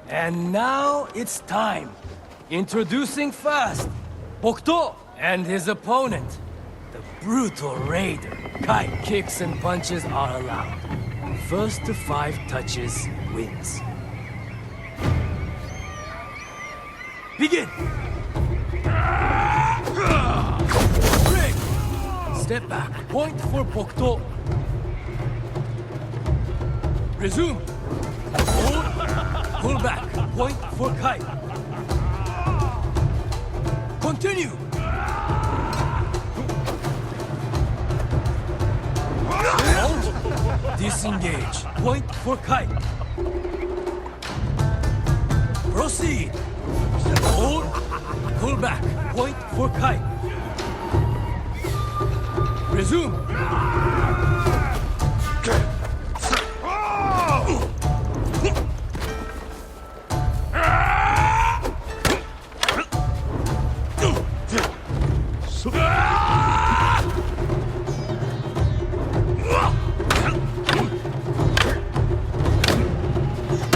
And now it's time. Introducing first, Bokto and his opponent, the brutal raider. Kai. Kicks and punches are allowed. First to 5 touches wins. Begin! Break! Step back. Point for Bokto. Resume. Hold. Pull back. Point for Kai. Continue. Hold. Disengage. Point for Kai. Proceed. Hold. Pull back. Point for Kai. Resume.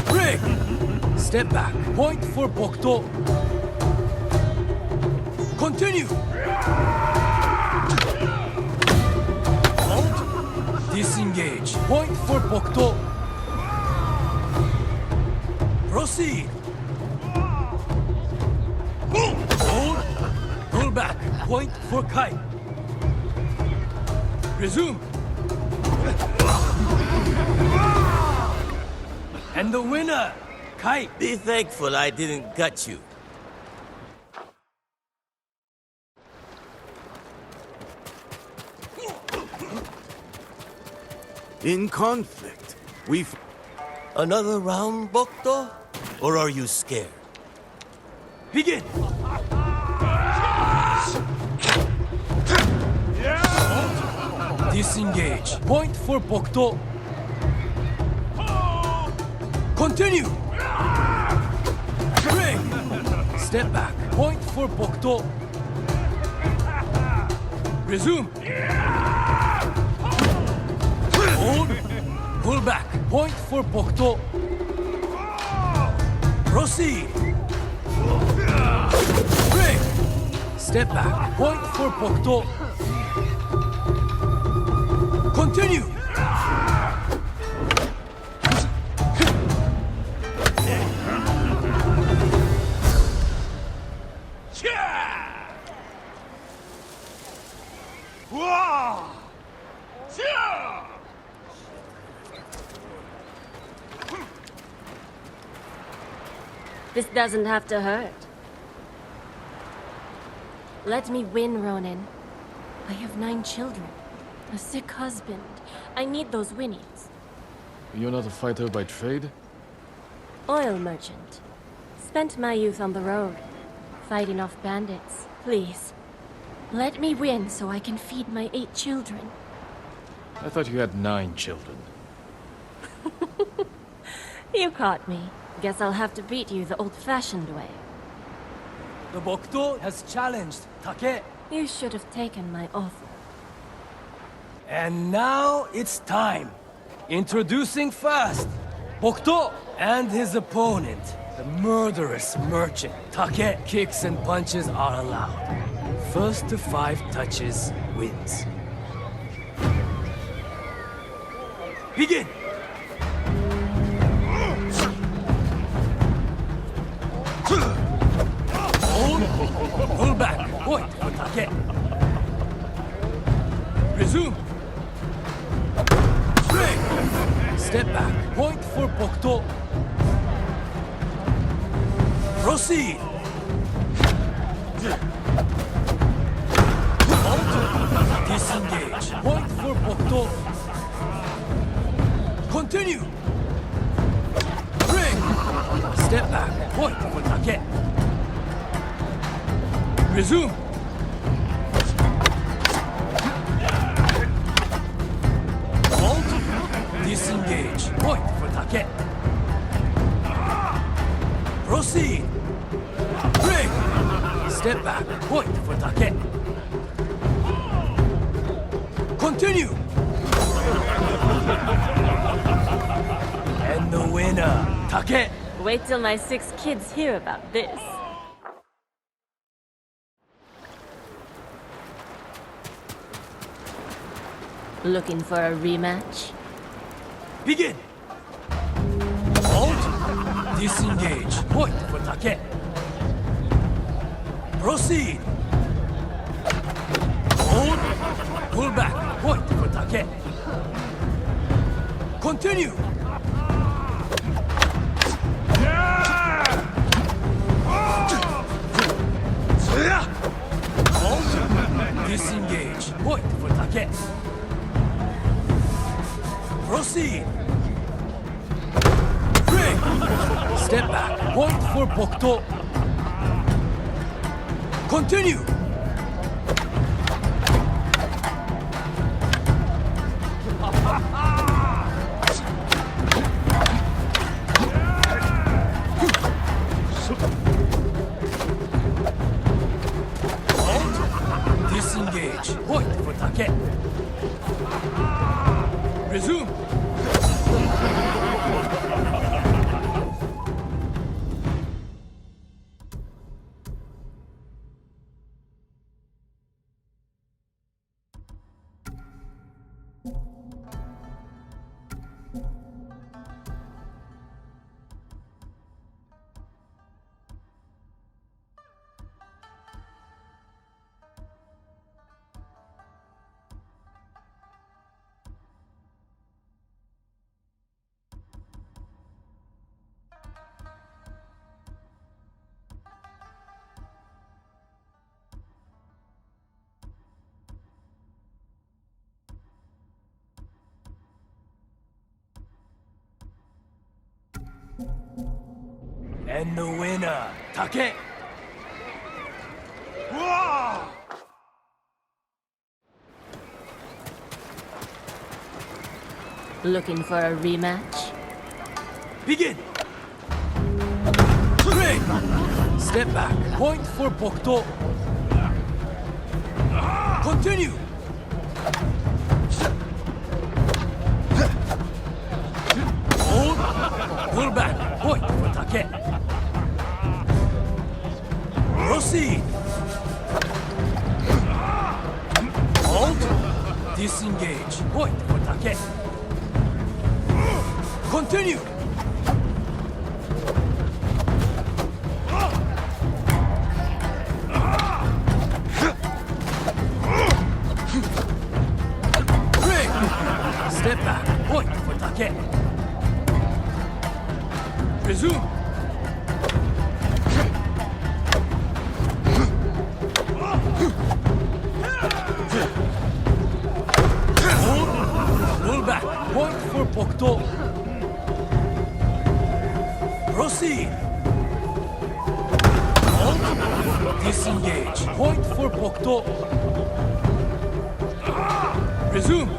Break. Step back. Point for Bokto. Continue. Hold. Disengage. Point for Bokto. Proceed. Hold. Pull back. Point for Kai. Resume. And the winner, Kai. Be thankful I didn't gut you. In conflict, we've... Another round, Bokto? Or are you scared? Begin! Disengage. Point for Bokto. Continue! Break! Step back. Point for Bokto. Resume. Hold. Pull back. Point for Bokto. Proceed. Break. Step back. Point for Bokto. Continue. This doesn't have to hurt. Let me win, Ronin. I have 9 children. A sick husband. I need those winnings. You're not a fighter by trade? Oil merchant. Spent my youth on the road, fighting off bandits. Please, let me win so I can feed my 8 children. I thought you had 9 children. You caught me. Guess I'll have to beat you the old-fashioned way. The Bokto has challenged Take. You should have taken my offer. And now it's time. Introducing first, Bokto and his opponent, the murderous merchant. Take. Kicks and punches are allowed. First to 5 touches wins. Begin! Hold. Pull back. Point for Take. Resume. Break. Step back. Point for Bokto. Proceed. Hold. Disengage. Point for Bokto. Continue. Break. Step back. Point for Take. Resume. Take. Proceed. Break. Step back. Point for Take. Continue. And the winner, Take. Wait till my 6 kids hear about this. Looking for a rematch? Begin. Hold. Disengage. Point for Take. Proceed. Hold. Pull back. Point for Take. Continue. Hold. Disengage. Point for Take. Proceed. Break. Step back. Point for Bokto. Continue. Hold. Disengage. Point for Take. Resume. And the winner, Take. Looking for a rematch? Begin. Break. Step back. Point for Bokto. Continue. Hold. Pull back. Point for Take. Proceed. Hold. Disengage. Point for Take. Continue. Break. Step back. Point for Take. Resume. Pull back. Point for Bokto. Proceed. Hold. Disengage. Point for Bokto. Resume.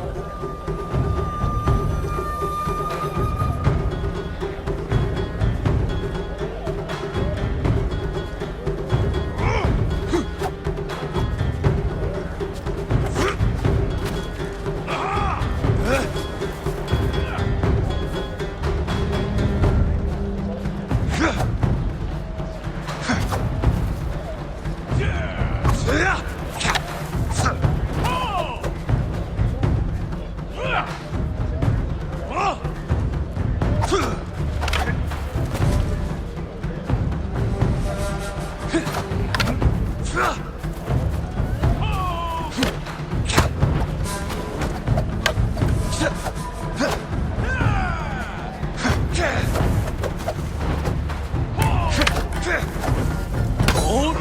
Hold.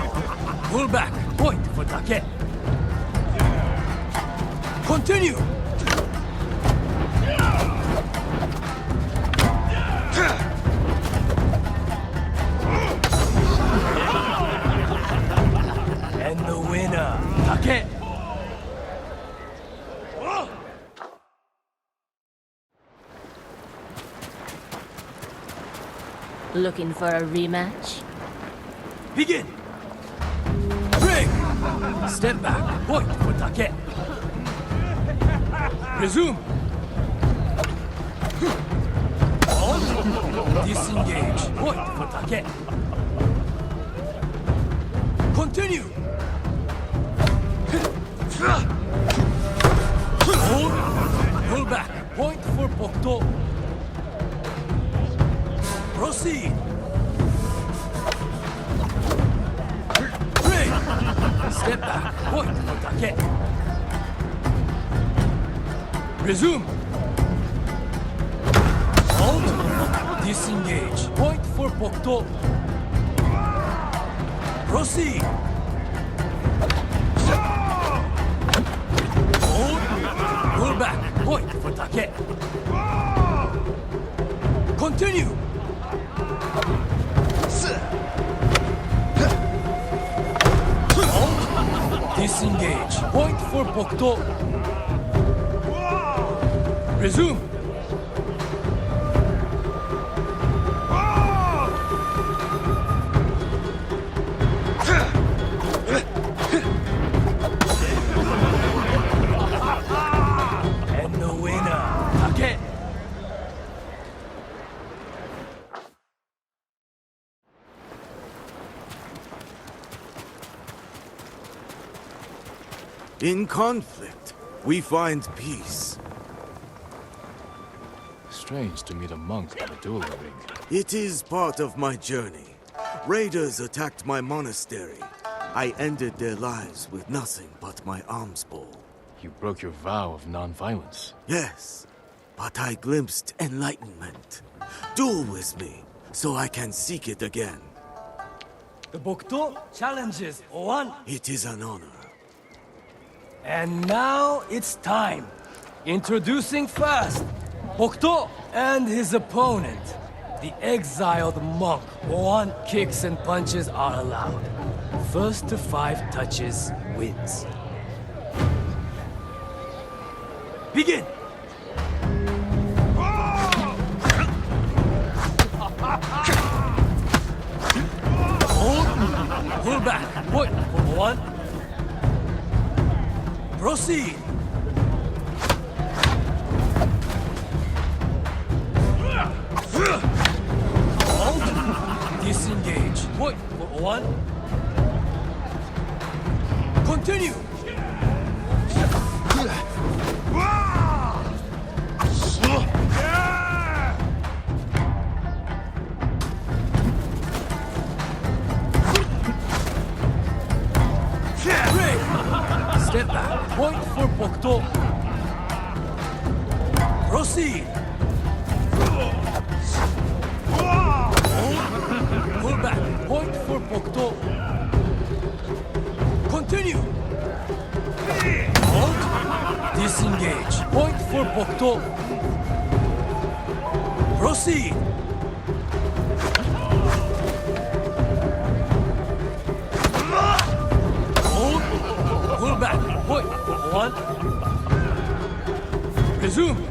Pull back. Point for Take. Continue. And the winner, Take. Looking for a rematch? Begin! Break! Step back, point for take. Resume! Hold. Disengage, point for take. Continue! Hold. Pull back, point for Bokto. Proceed! Break! Step back, point for take. Resume! Hold! Disengage, point for Bokto. Proceed! Hold! Pull back, point for take. Continue! Hold! Disengage, point for Bokto. Resume! And the winner, Take! In conflict, we find peace. Strange to meet a monk at a dueling ring. It is part of my journey. Raiders attacked my monastery. I ended their lives with nothing but my alms bowl. You broke your vow of non-violence. Yes, but I glimpsed enlightenment. Duel with me, so I can seek it again. The Bokto challenges one. It is an honor. And now it's time. Introducing first, Bokto and his opponent. The exiled monk. 1 kicks and punches are allowed. First to 5 touches wins. Begin! Hold, pull back, point for 1. Proceed! Hold, disengage, point for 1. Continue! Step back, point for Bokto. Proceed! Hold, pull back, point for Bokto. Continue! Hold, disengage, point for Bokto. Proceed! Hold, pull back, point for 1. Resume!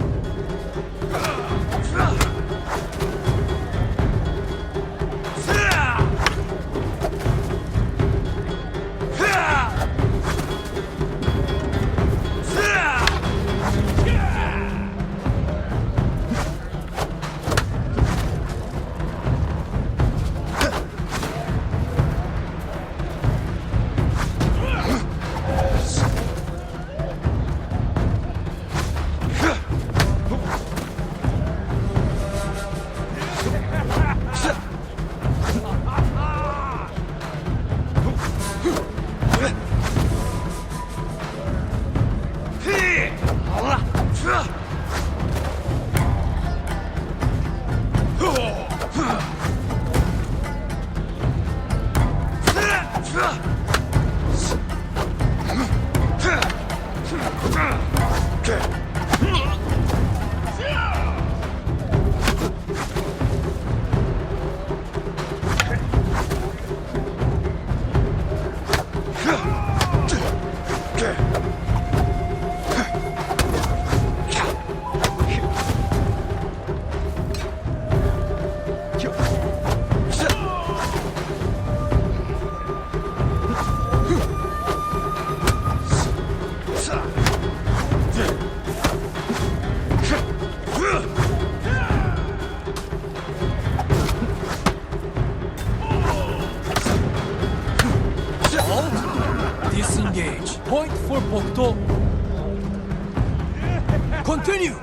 Continue!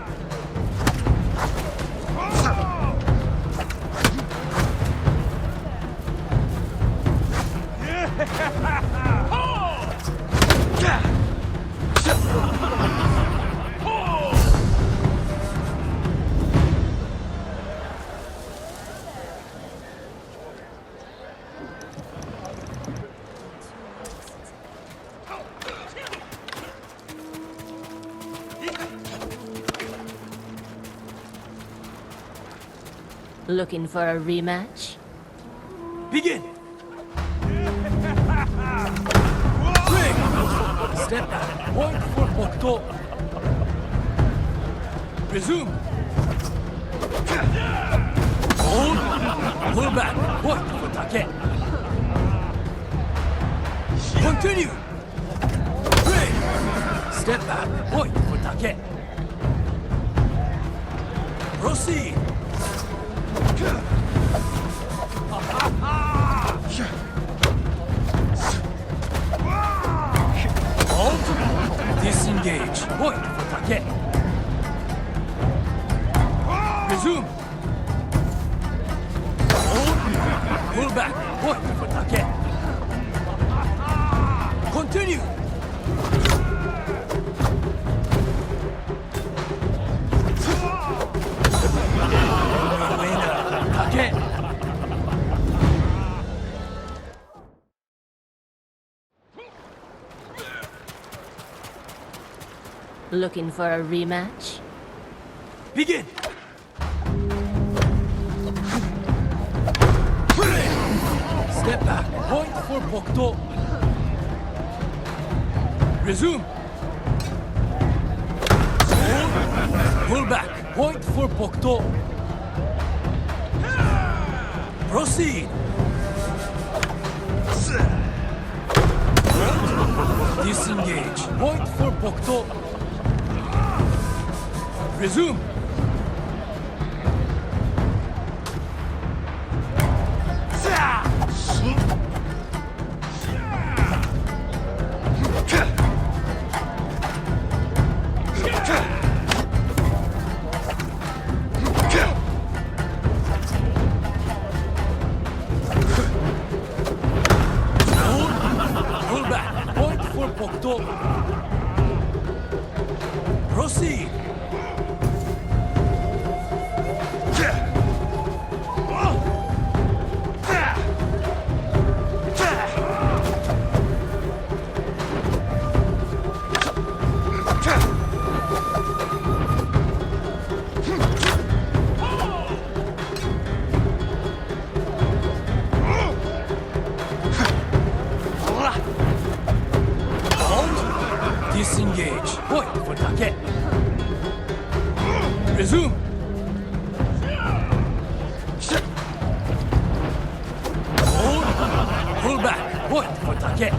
Looking for a rematch? Begin! Swing! Step back. Point for Bokto. Resume. Hold. Pull back. Point for Take. Continue. Swing. Step back. Point for Take. Proceed. Halt. Disengage. Point for Take. Resume. Hold. Pull back. Point for Take. Continue. Winner. Take. Looking for a rematch? Begin! Step back. Point for Bokto. Resume. Hold. Pull back. Point for Bokto. Proceed. Disengage. Point for Bokto. Resume. Pull back. Point for Bokto. Proceed. Disengage. Point for Take. Resume. Hold. Pull back. Point for Take.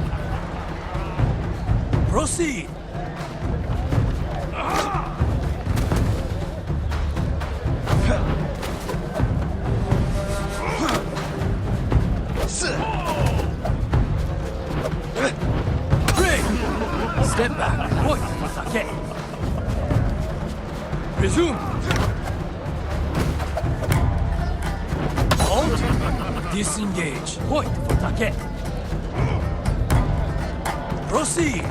Proceed. Step back. Point for Take. Resume. Halt. Disengage. Point for Take. Proceed.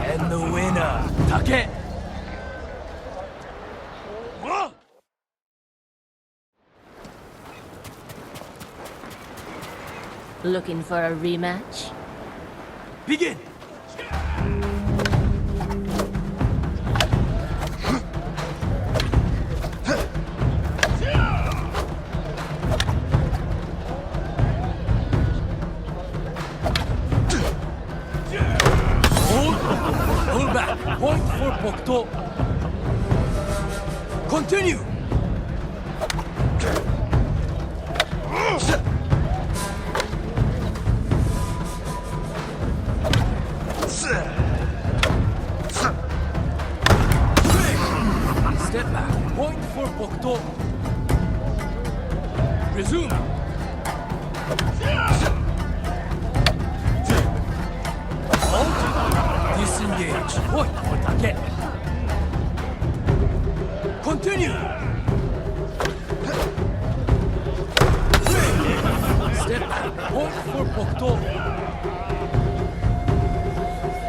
And the winner, Take. Looking for a rematch? Begin. Hold. Pull back. Point for Bokto. Continue. Bokto. Resume. Halt. Disengage. Point for Take. Continue. Step back. Point for Bokto.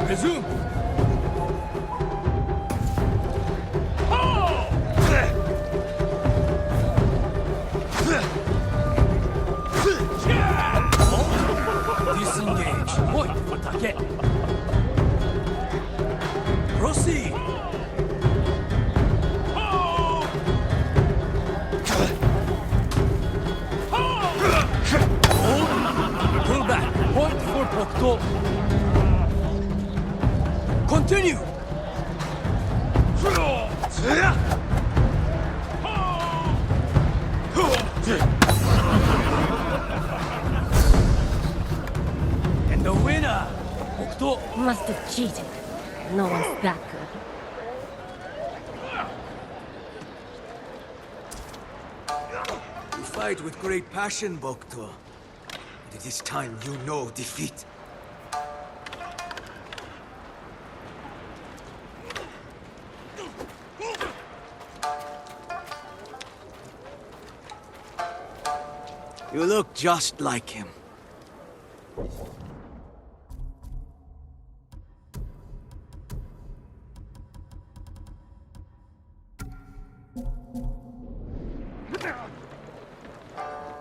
Resume. Disengage. Point for Take. Proceed. Pull back. Point for Bokto. Continue. And the winner, Bokto. Must have cheated. No one's that good. You fight with great passion, Bokto. But it is time you know defeat. You look just like him.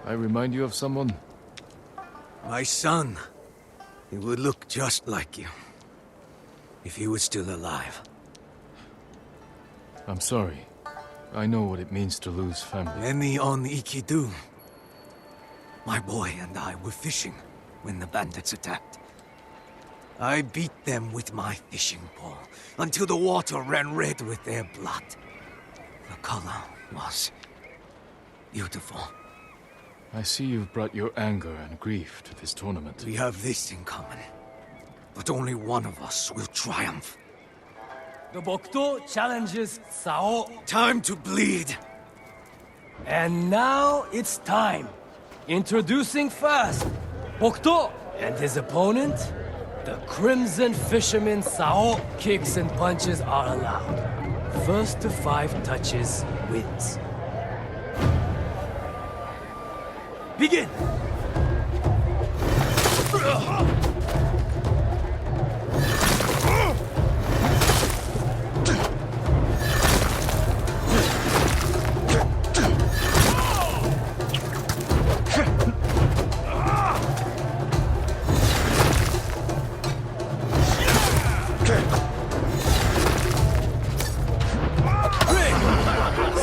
I remind you of someone? My son. He would look just like you. If he was still alive. I'm sorry. I know what it means to lose family. Many on Iki do. My boy and I were fishing when the bandits attacked. I beat them with my fishing pole until the water ran red with their blood. The color was beautiful. I see you've brought your anger and grief to this tournament. We have this in common. But only one of us will triumph. The Bokto challenges Sao. Time to bleed. And now it's time. Introducing first, Bokto and his opponent, the Crimson Fisherman Sao. Kicks and punches are allowed. First to 5 touches wins. Begin!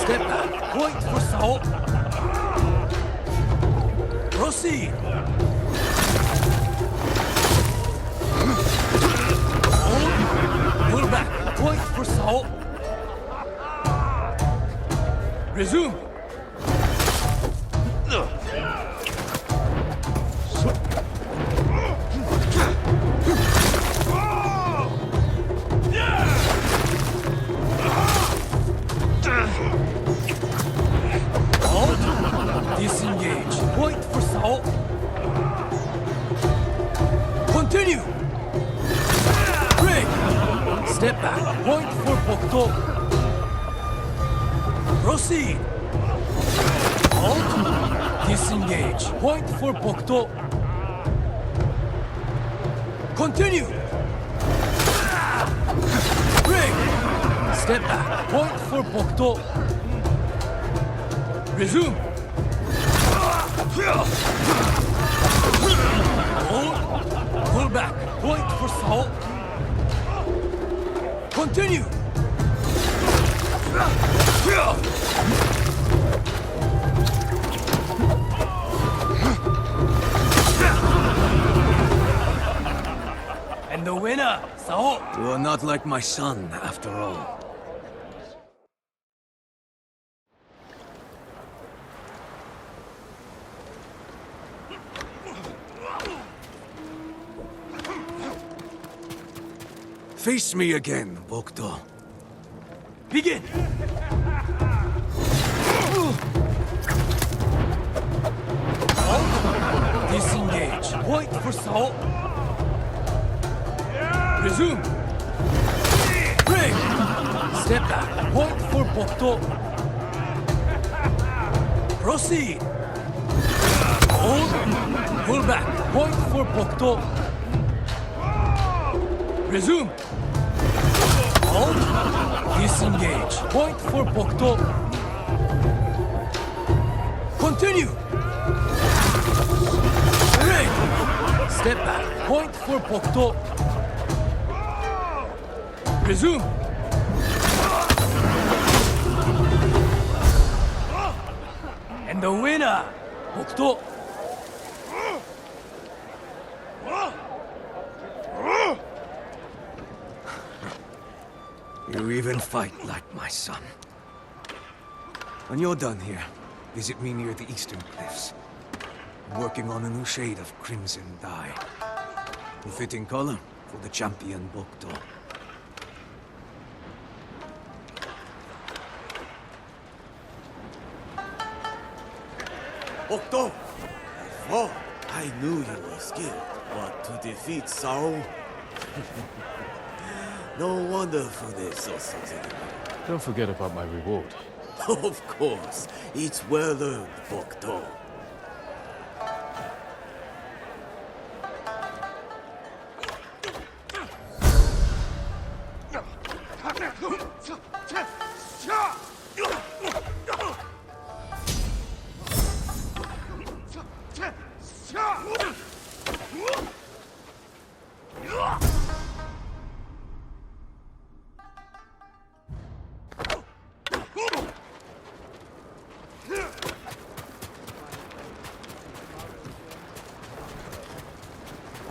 Step back, point for Sao. Proceed. Pull back, point for Sao. Resume. Disengage. Point for Sao. Continue. Break. Step back. Point for Bokto. Proceed. Halt. Disengage. Point for Bokto. Continue. Break. Step back. Point for Bokto. Resume. Hold. Pull back. Point for Sao. Continue. And the winner, Sao. You are not like my son, after all. Face me again, Bokto. Begin! Disengage. Point for Sao. Resume. Break. Step back. Point for Bokto. Proceed. Hold. Pull back. Point for Bokto. Resume. Hold. Disengage. Point for Bokto. Continue. Break. Step back. Point for Bokto. Resume. And the winner, Bokto. You even fight like my son. When you're done here, visit me near the eastern cliffs. I'm working on a new shade of crimson dye. A fitting color for the champion Bokto. Bokto! I knew you were skilled, but to defeat Sao... No wonder Fune saw something in you. Don't forget about my reward. Of course. It's well earned, Bokto.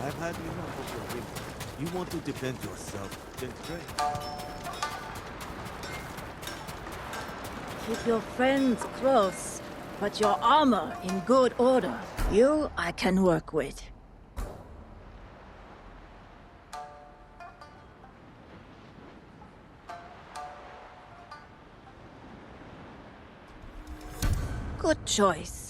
I've had enough of your ring. You want to defend yourself, then pray. Keep your friends close, but your armor in good order. You I can work with. Good choice.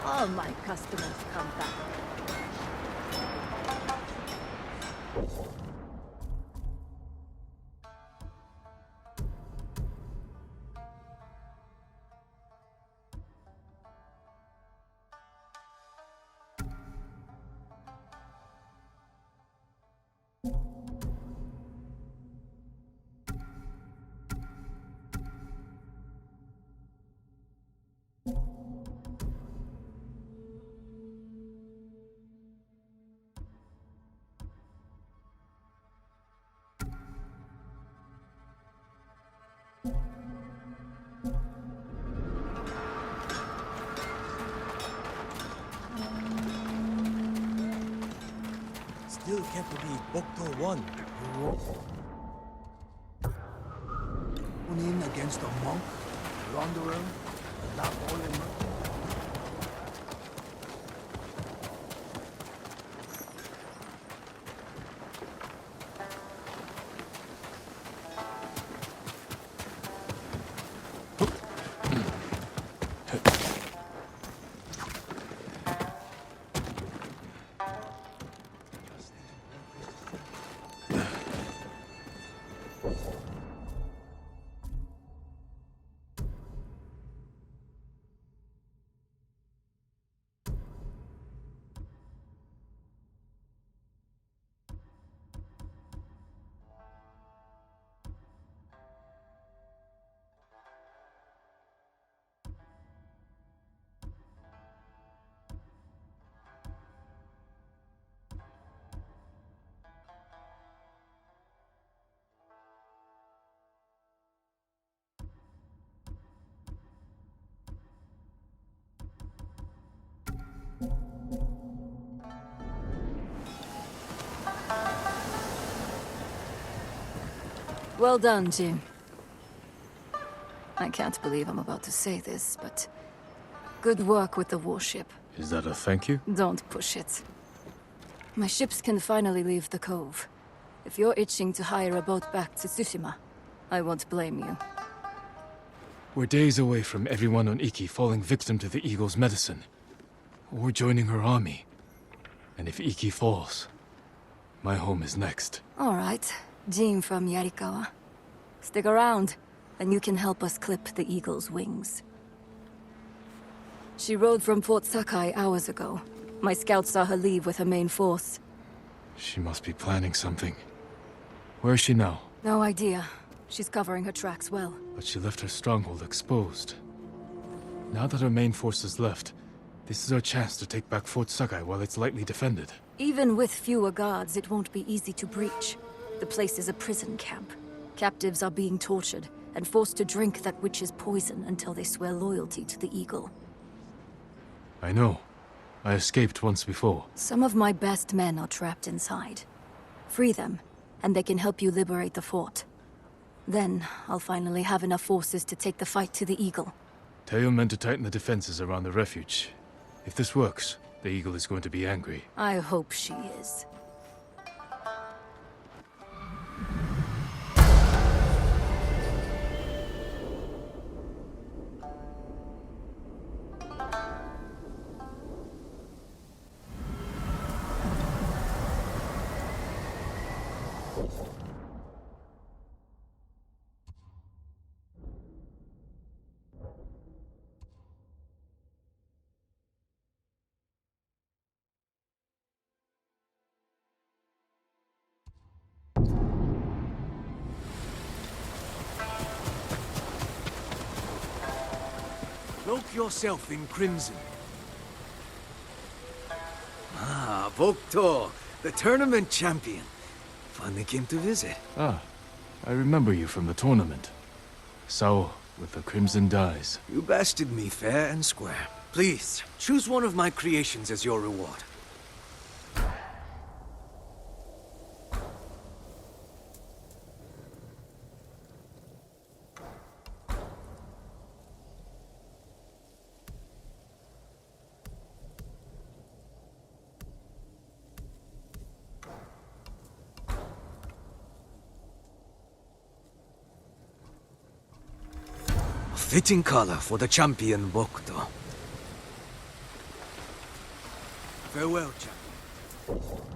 All my customers come back. Still can't believe Bokto won. Went in against a monk, a wanderer, a not all in Well done, Jim. I can't believe I'm about to say this, but good work with the warship. Is that a thank you? Don't push it. My ships can finally leave the cove. If you're itching to hire a boat back to Tsushima, I won't blame you. We're days away from everyone on Iki falling victim to the Eagle's medicine. Or joining her army. And if Iki falls, my home is next. All right, Jean from Yarikawa. Stick around, and you can help us clip the Eagle's wings. She rode from Fort Sakai hours ago. My scouts saw her leave with her main force. She must be planning something. Where is she now? No idea. She's covering her tracks well. But she left her stronghold exposed. Now that her main force is left, this is our chance to take back Fort Sakai while it's lightly defended. Even with fewer guards, it won't be easy to breach. The place is a prison camp. Captives are being tortured and forced to drink that witch's poison until they swear loyalty to the Eagle. I know. I escaped once before. Some of my best men are trapped inside. Free them, and they can help you liberate the fort. Then, I'll finally have enough forces to take the fight to the Eagle. Tell your men to tighten the defenses around the refuge. If this works, the Eagle is going to be angry. I hope she is. Cloak yourself in crimson. Ah, Bokto, the tournament champion. Finally came to visit. Ah, I remember you from the tournament. Sao, with the crimson dyes. You bested me fair and square. Please, choose one of my creations as your reward. Fitting color for the champion Bokto. Farewell, champion.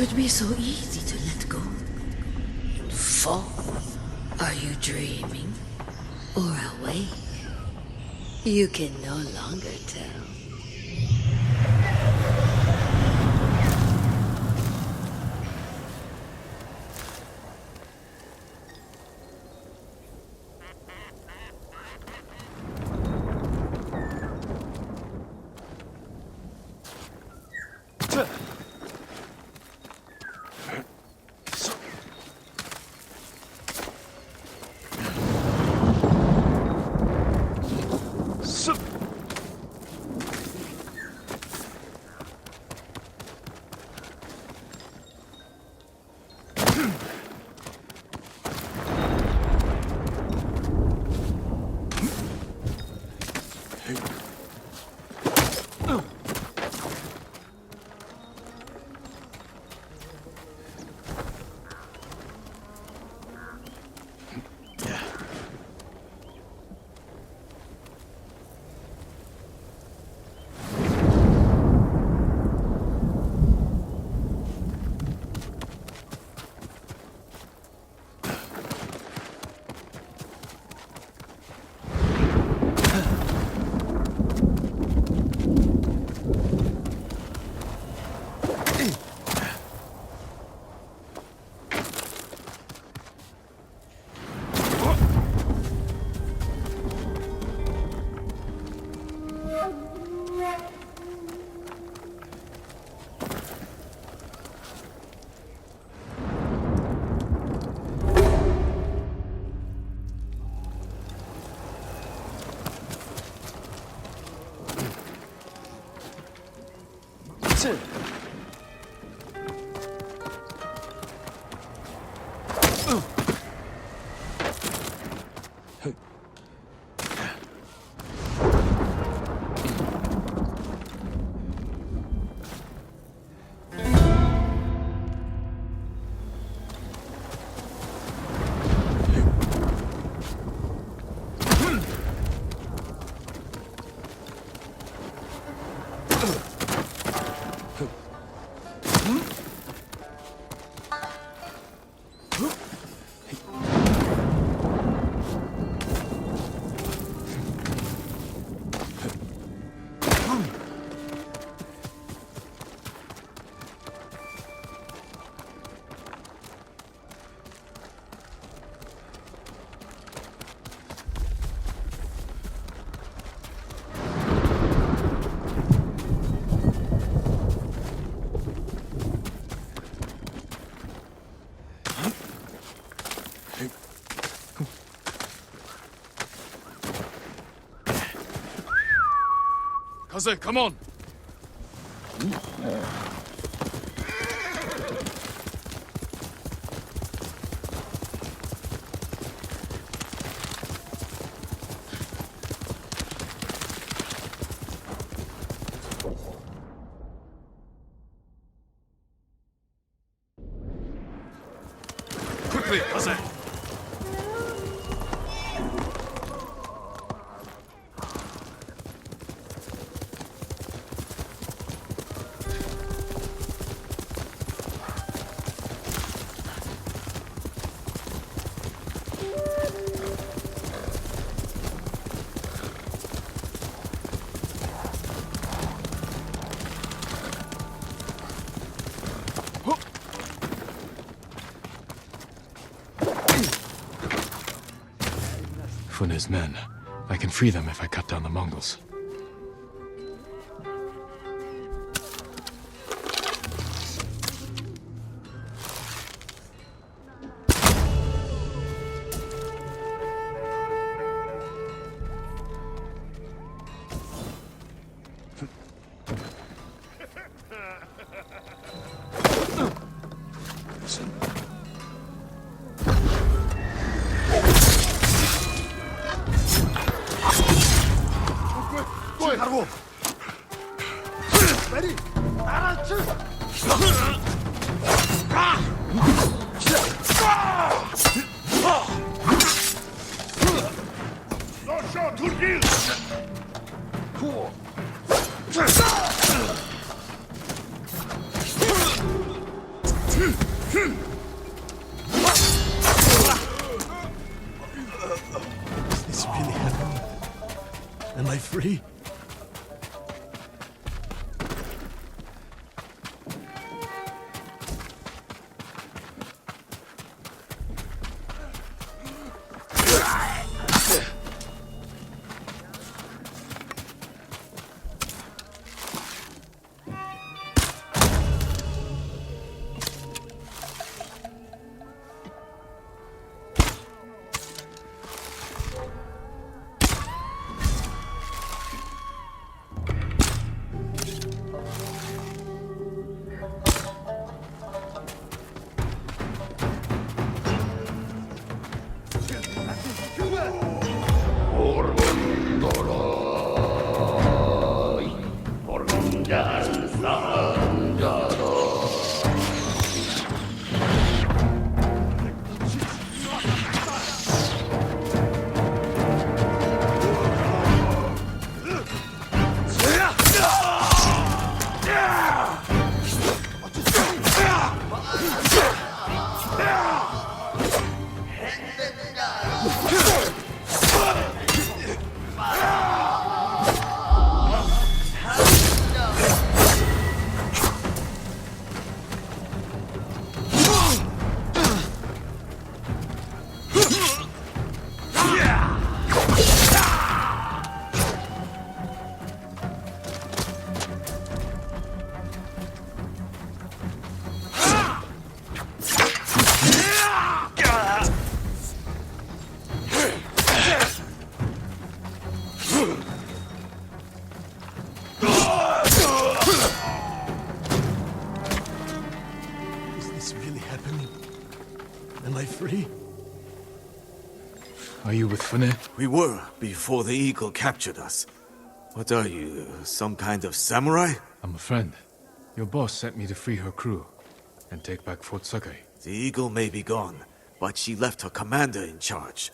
would be so easy to let go. Fall. Are you dreaming? Or awake? You can no longer tell. Kaze, come on! Quickly, Kaze! Fune's men. I can free them if I cut down the Mongols. Is this really happening? Am I free? Are you with Fune? We were, before the eagle captured us. What are you, some kind of samurai? I'm a friend. Your boss sent me to free her crew and take back Fort Sakai. The eagle may be gone, but she left her commander in charge.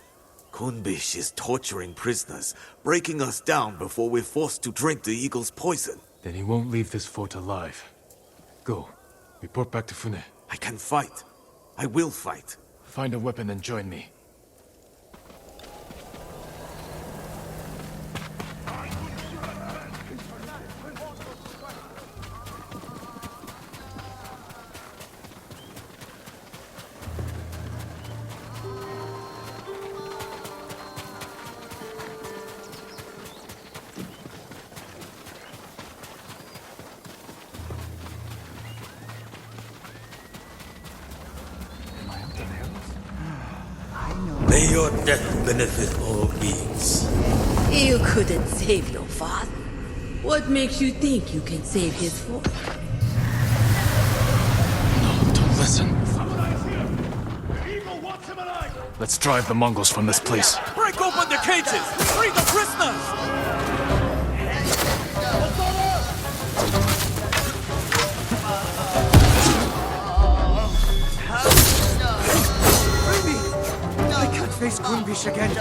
Kunbish is torturing prisoners, breaking us down before we're forced to drink the eagle's poison. Then he won't leave this fort alive. Go. Report back to Fune. I can fight. I will fight. Find a weapon and join me. May your death benefit all beings. You couldn't save your father. What makes you think you can save his fort? No, don't listen. Let's drive the Mongols from this place. Break open the cages! Free the prisoners! I can't face Kunbish again.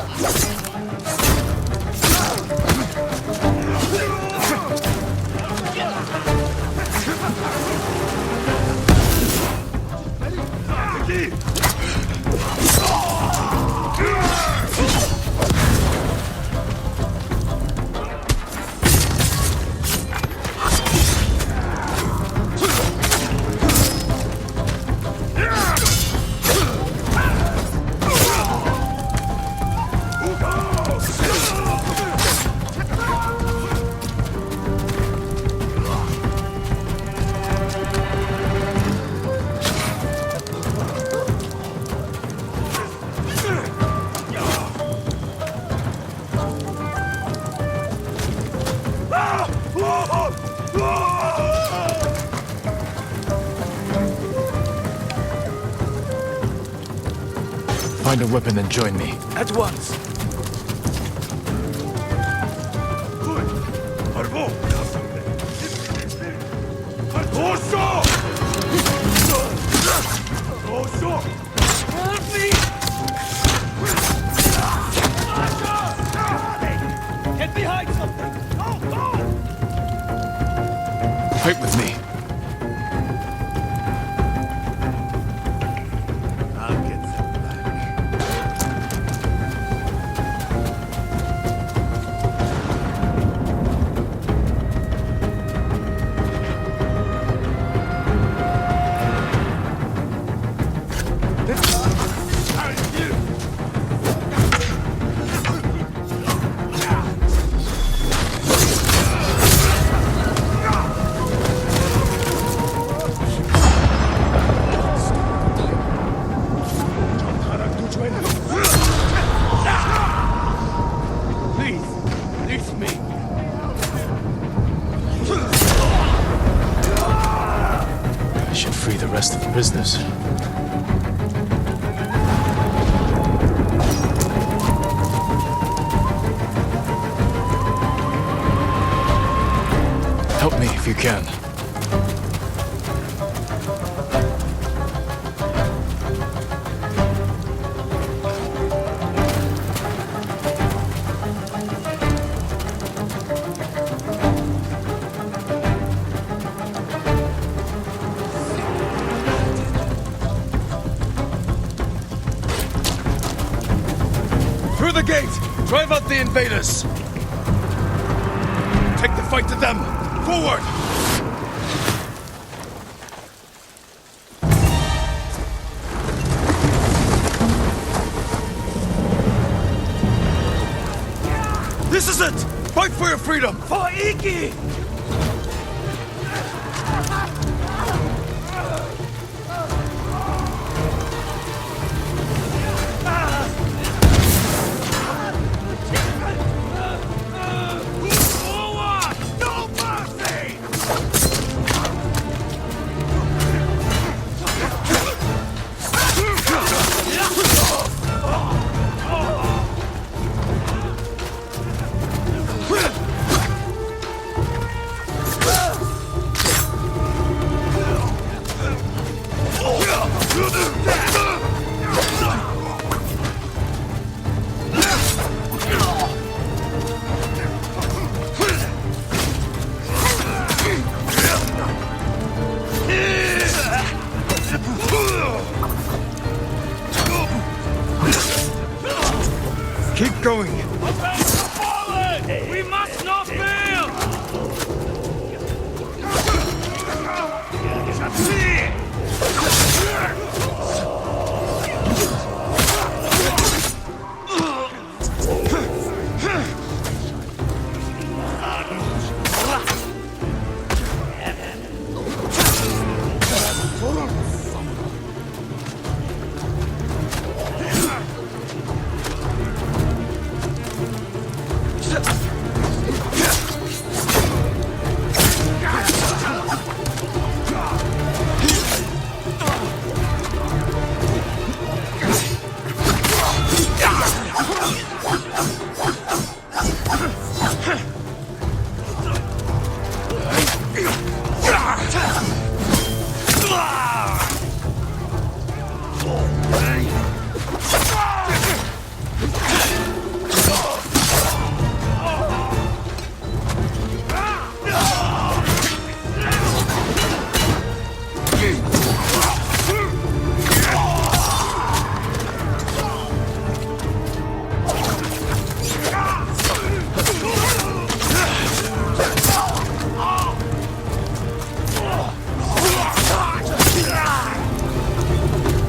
Find a weapon and join me. At once! Get behind something! Fight with me. Rest of the prisoners. Help me if you can. gate! Drive out the invaders! Take the fight to them! Forward! This is it! Fight for your freedom! For Iki! Keep going! We must not fail!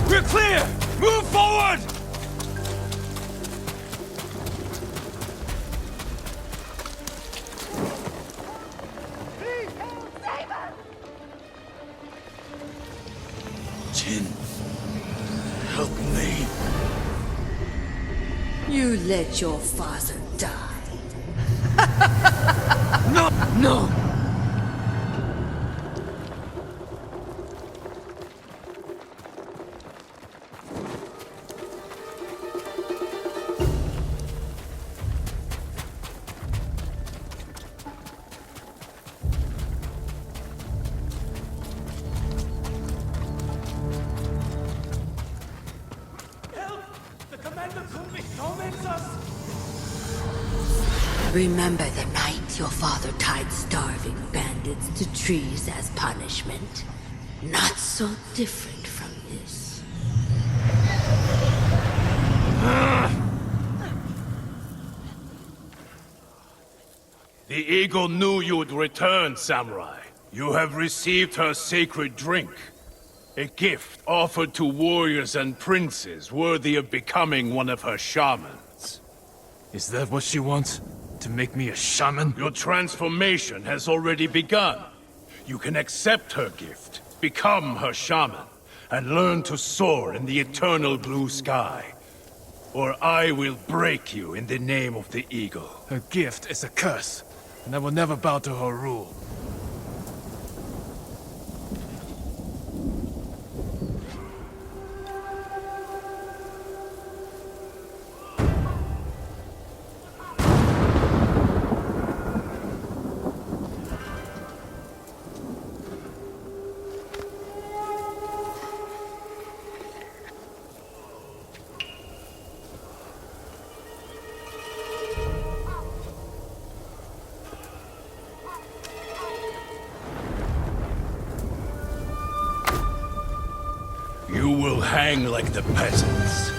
We're clear! Move forward! Jin, help me. You let your father die. No! No! Remember the night your father tied starving bandits to trees as punishment? Not so different from this. The eagle knew you'd return, Samurai. You have received her sacred drink. A gift offered to warriors and princes worthy of becoming one of her shamans. Is that what she wants? To make me a shaman? Your transformation has already begun. You can accept her gift, become her shaman, and learn to soar in the eternal blue sky. Or I will break you in the name of the eagle. Her gift is a curse, and I will never bow to her rule. You will hang like the peasants.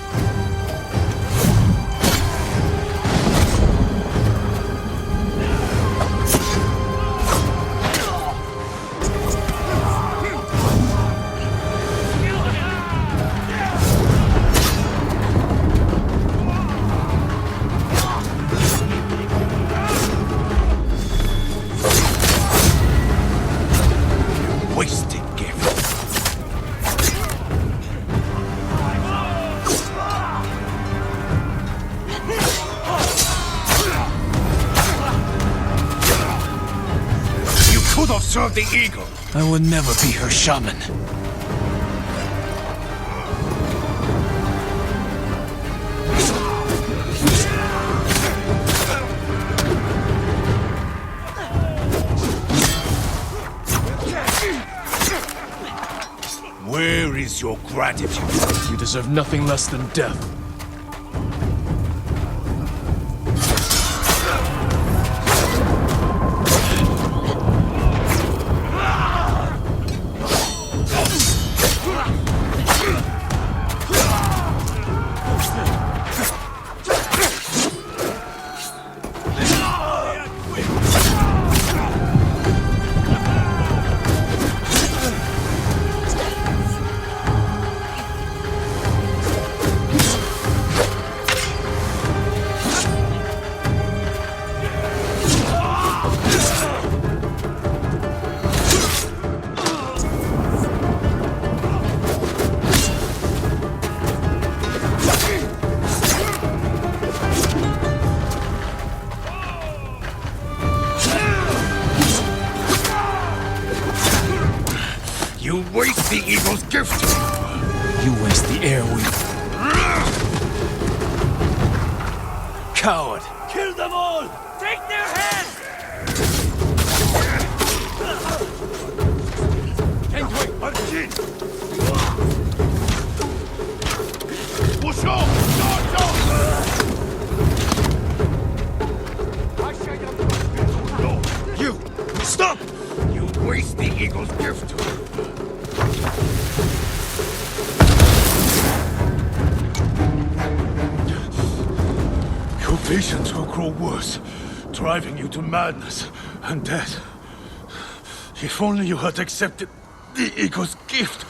wasted gift. You could have served the eagle. I would never be her shaman. Where is your gratitude? You deserve nothing less than death. You waste the eagle's gift! You waste the air we... Coward! Kill them all! Take their heads! Arjun! Push off! You! Stop! You waste the eagle's gift! Your visions will grow worse, driving you to madness and death. If only you had accepted the eagle's gift.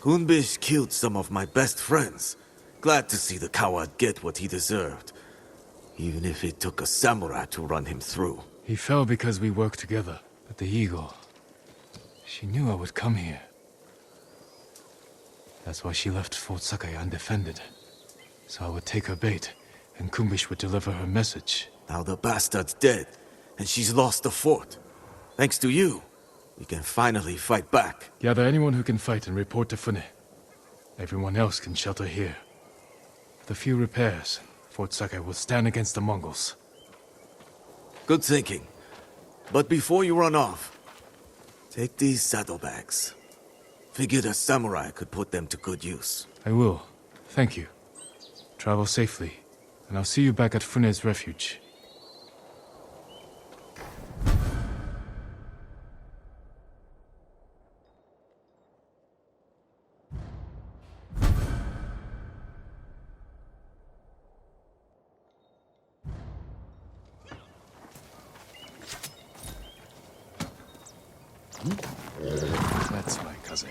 Hunbish killed some of my best friends. Glad to see the coward get what he deserved. Even if it took a samurai to run him through. He fell because we worked together. But the eagle... she knew I would come here. That's why she left Fort Sakai undefended. So I would take her bait, and Kumbish would deliver her message. Now the bastard's dead, and she's lost the fort. Thanks to you, we can finally fight back. Gather anyone who can fight and report to Fune. Everyone else can shelter here. With a few repairs, Fort Sakai will stand against the Mongols. Good thinking. But before you run off, take these saddlebags. Figured a samurai could put them to good use. I will. Thank you. Travel safely, and I'll see you back at Fune's refuge. That's my cousin.